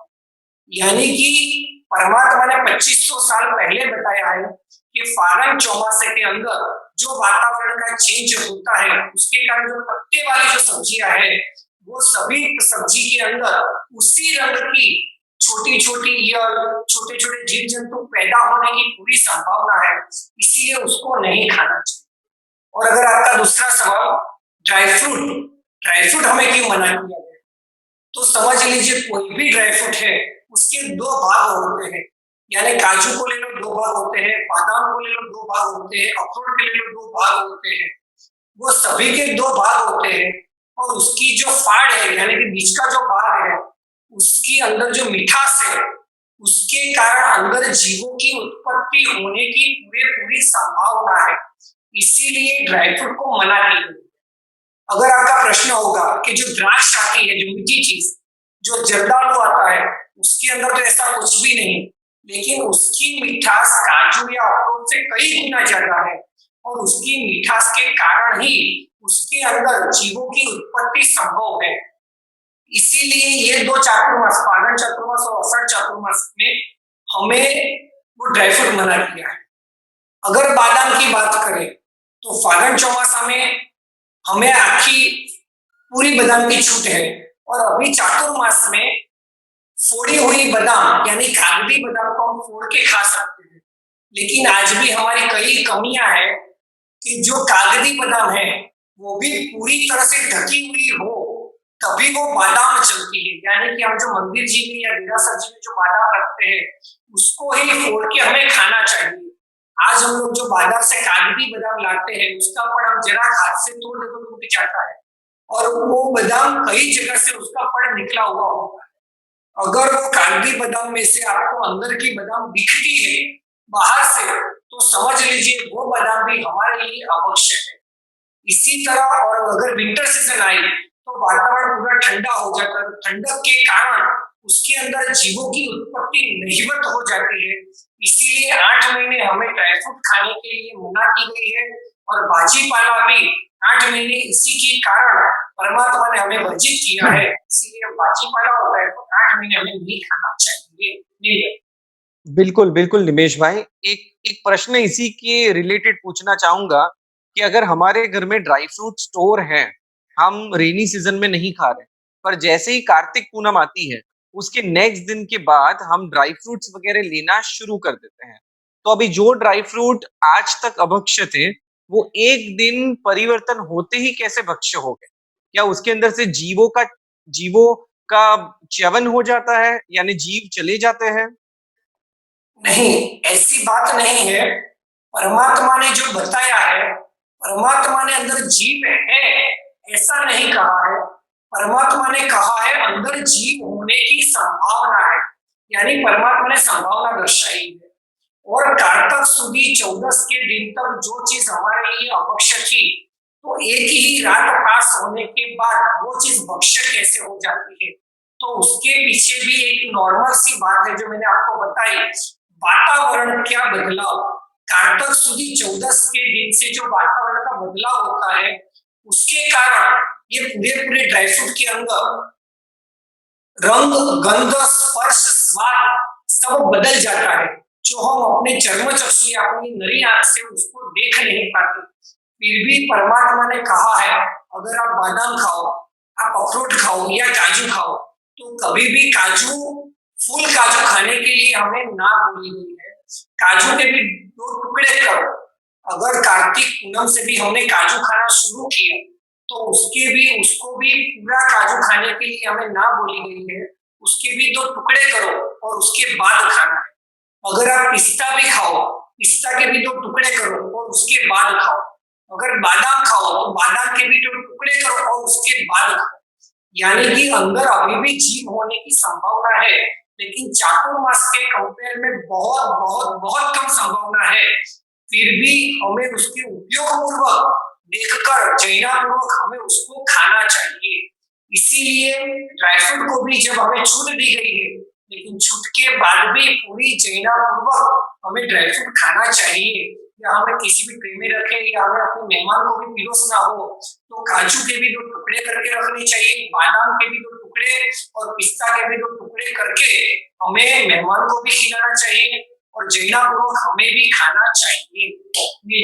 यानी कि परमात्मा ने 2500 साल पहले बताया है कि फागुन चौमासे के अंदर जो वातावरण का चेंज होता है उसके कारण जो पत्ते वाली जो सब्जियां है वो सभी सब्जी के अंदर उसी रंग की छोटी छोटी ईयल, छोटे छोटे जीव जंतु पैदा होने की पूरी संभावना है। इसीलिए उसको नहीं खाना चाहिए। और अगर आपका दूसरा सवाल, ड्राई फ्रूट, ड्राई फ्रूट हमें क्यों मना किया गया? तो समझ लीजिए, कोई भी ड्राई फ्रूट है उसके 2 भाग होते हैं। यानी काजू को ले लो 2 भाग होते हैं, बादाम को ले लो 2 भाग होते हैं, अखरोट के ले लो 2 भाग होते हैं। वो सभी के 2 भाग होते हैं और उसकी जो फाड़ है यानी कि बीच का जो भाग है उसके अंदर जो मिठास है उसके कारण अंदर जीवों की उत्पत्ति होने की पूरी संभावना है। इसीलिए ड्राई फ्रूट को मना किया गया। अगर आपका प्रश्न होगा कि जो द्राक्ष आती है, जो मीठी चीज, जो जर्दालू आता है, उसके अंदर तो ऐसा कुछ भी नहीं, लेकिन उसकी मिठास काजू या अखरोट से कई गुना ज्यादा है और उसकी मिठास के कारण ही उसके अंदर जीवों की उत्पत्ति संभव है। इसीलिए ये 2 चातुर्मास, फागुन चातुर्मास और असड़ चातुर्मास में हमें वो ड्राई फ्रूट मना किया है। अगर बादाम की बात करें तो फागुन चौमासा में हमें आखी पूरी बादाम की छूट है और अभी चातुर्मास में फोड़ी हुई बादाम यानी कागदी बादाम को हम फोड़ के खा सकते हैं। लेकिन आज भी हमारी कई कमियां हैं कि जो कागदी बादाम है वो भी पूरी तरह से ढकी हुई हो तभी वो बादाम चलती है। यानी कि हम जो मंदिर जी में या विरासत जी में जो बादाम रखते हैं उसको ही फोड़ के हमें खाना चाहिए। आज हम लोग जो बाजार से कागदी बादाम लाते हैं उसका पड़ हम जरा हाथ से तोड़ दे तो टूट जाता है और वो बादाम कई जगह से उसका पड़ निकला हुआ होता है। अगर वो कागदी बादाम में से आपको अंदर की बादाम दिखती है बाहर से तो समझ लीजिए वो बादाम भी हमारे लिए आवश्यक है। इसी तरह और अगर विंटर सीजन आई तो वातावरण पूरा ठंडा हो जाता है। ठंडक के कारण उसके अंदर जीवों की उत्पत्ति नहिवत हो जाती है। इसीलिए 8 महीने हमें ड्राई फ्रूट खाने के लिए मना की गई है और भाजी पाला भी 8 महीने इसी के कारण परमात्मा ने हमें वर्जित किया है। इसीलिए भाजी पाला और ड्राई फ्रूट 8 महीने हमें नहीं खाना चाहिए। नहीं, बिल्कुल, बिल्कुल निमेश भाई। एक एक प्रश्न इसी के रिलेटेड पूछना चाहूँगा कि अगर हमारे घर में ड्राई फ्रूट स्टोर हैं, हम रेनी सीज़न में नहीं खा रहे, पर जैसे ही कार्तिक पूनम आती है, उसके नेक्स्ट दिन के बाद हम ड्राई फ्रूट्स वगैरह लेना शुरू कर देते हैं। तो अभी जो ड्राई फ्रूट आज तक अभक्ष्य थे, वो एक दिन परिवर्तन होते ही कैसे भक्ष्य हो गए? क्या उसके अंदर से जीवों का च्यवन हो जाता है, यानी जीव चले जाते हैं? नहीं, ऐसी बात नहीं है। परमात्मा ने जो बताया है, परमात्मा ने अंदर जीव है, ऐसा नहीं कहा है। परमात्मा ने कहा है अंदर जीव होने की संभावना है, यानी परमात्मा ने संभावना दर्शाई है। और कार्तक सुदी 14 के दिन तक जो चीज हमारे लिए अभक्ष्य थी, तो एक ही रात पास होने के बाद वो चीज भक्ष्य कैसे हो जाती है? तो उसके पीछे भी एक नॉर्मल सी बात है जो मैंने आपको बताई। वातावरण क्या बदलाव, कार्तक सुदी 14 के दिन से जो वातावरण का बदलाव होता है, उसके कारण ये पूरे पूरे ड्राई फ्रूट के अंदर रंग, गंध, स्पर्श, स्वाद सब बदल जाता है, जो हम अपने चर्म चक्षु या अपनी नरी आंख से उसको देख नहीं पाते। फिर भी परमात्मा ने कहा है अगर आप बादाम खाओ, आप अखरोट खाओ या काजू खाओ, तो कभी भी काजू, फुल काजू खाने के लिए हमें ना बोली गई है। काजू के भी 2 टुकड़े करो। अगर कार्तिक पूनम से भी हमने काजू खाना शुरू किया, तो उसको भी पूरा काजू खाने के लिए हमें ना बोली गई है। उसके भी 2 टुकड़े करो और उसके बाद खाना है। अगर आप पिस्ता भी खाओ, पिस्ता के भी 2 टुकड़े करो और उसके बाद खाओ। अगर बादाम खाओ, तो बादाम के भी 2 टुकड़े करो और उसके बाद खाओ। यानी कि अंदर अभी भी जीव होने की संभावना है, लेकिन चातुर्मास के कंपेयर में बहुत बहुत बहुत कम संभावना है। फिर भी हमें उसके उपयोग पूर्वक देखकर जैनापूर्वक हमें उसको खाना चाहिए। इसीलिए ड्राई फ्रूट को भी जब हमें छूट दी गई है, लेकिन छूट के बाद भी पूरी जैनापूर्वक हमें ड्राई फ्रूट खाना चाहिए। या हमें किसी भी ट्रे में रखे या हमें अपने मेहमान को भी पिरोसना हो, तो काजू के भी 2 टुकड़े करके रखने चाहिए, बादाम के भी 2 टुकड़े और पिस्ता के भी 2 टुकड़े करके हमें मेहमान को भी खिलाना चाहिए और जैनापूर्वक हमें भी खाना चाहिए। ये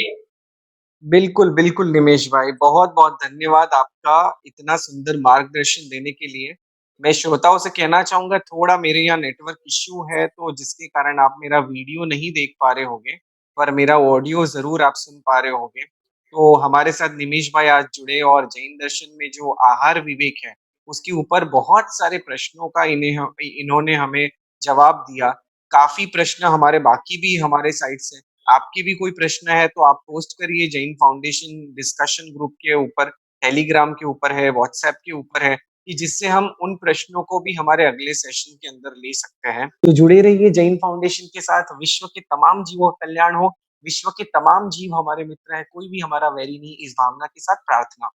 बिल्कुल, बिल्कुल निमेश भाई, बहुत-बहुत धन्यवाद आपका इतना सुंदर मार्गदर्शन देने के लिए। मैं श्रोताओं से कहना चाहूँगा थोड़ा मेरे यहाँ नेटवर्क इश्यू है, तो जिसके कारण आप मेरा वीडियो नहीं देख पा रहे होंगे, पर मेरा ऑडियो ज़रूर आप सुन पा रहे होंगे। तो हमारे साथ निमेश भाई आज जुड़े और जैन दर्शन में जो आहार विवेक है, उसके ऊपर बहुत सारे प्रश्नों का इन्होंने हमें जवाब दिया। काफ़ी प्रश्न हमारे बाकी भी हमारे साइड से आपके भी कोई प्रश्न है तो आप पोस्ट करिए जैन फाउंडेशन डिस्कशन ग्रुप के ऊपर, टेलीग्राम के ऊपर है, व्हाट्सएप के ऊपर है, कि जिससे हम उन प्रश्नों को भी हमारे अगले सेशन के अंदर ले सकते हैं। तो जुड़े रहिए जैन फाउंडेशन के साथ, विश्व के तमाम जीवों का कल्याण हो, विश्व के तमाम जीव हमारे मित्र हैं, कोई भी हमारा वैरी नहीं, इस भावना के साथ प्रार्थना।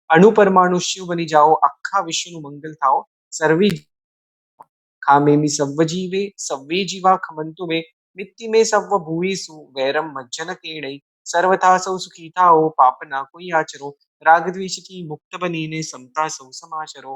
अणु परमाणु शिव बनी जाओ, अक्खा विष्णु मंगल थाओ, सर्वे खामेमि सव्वजीवे सव्वे जीवा खमन्तु मे मित्तिमे सव्व भूयेषु वैरम मज्जन केणै सर्वथा सौ सुखीता हो पाप ना कोई आचरो राग द्वेष की मुक्त बनीने समता सौ समाचरो।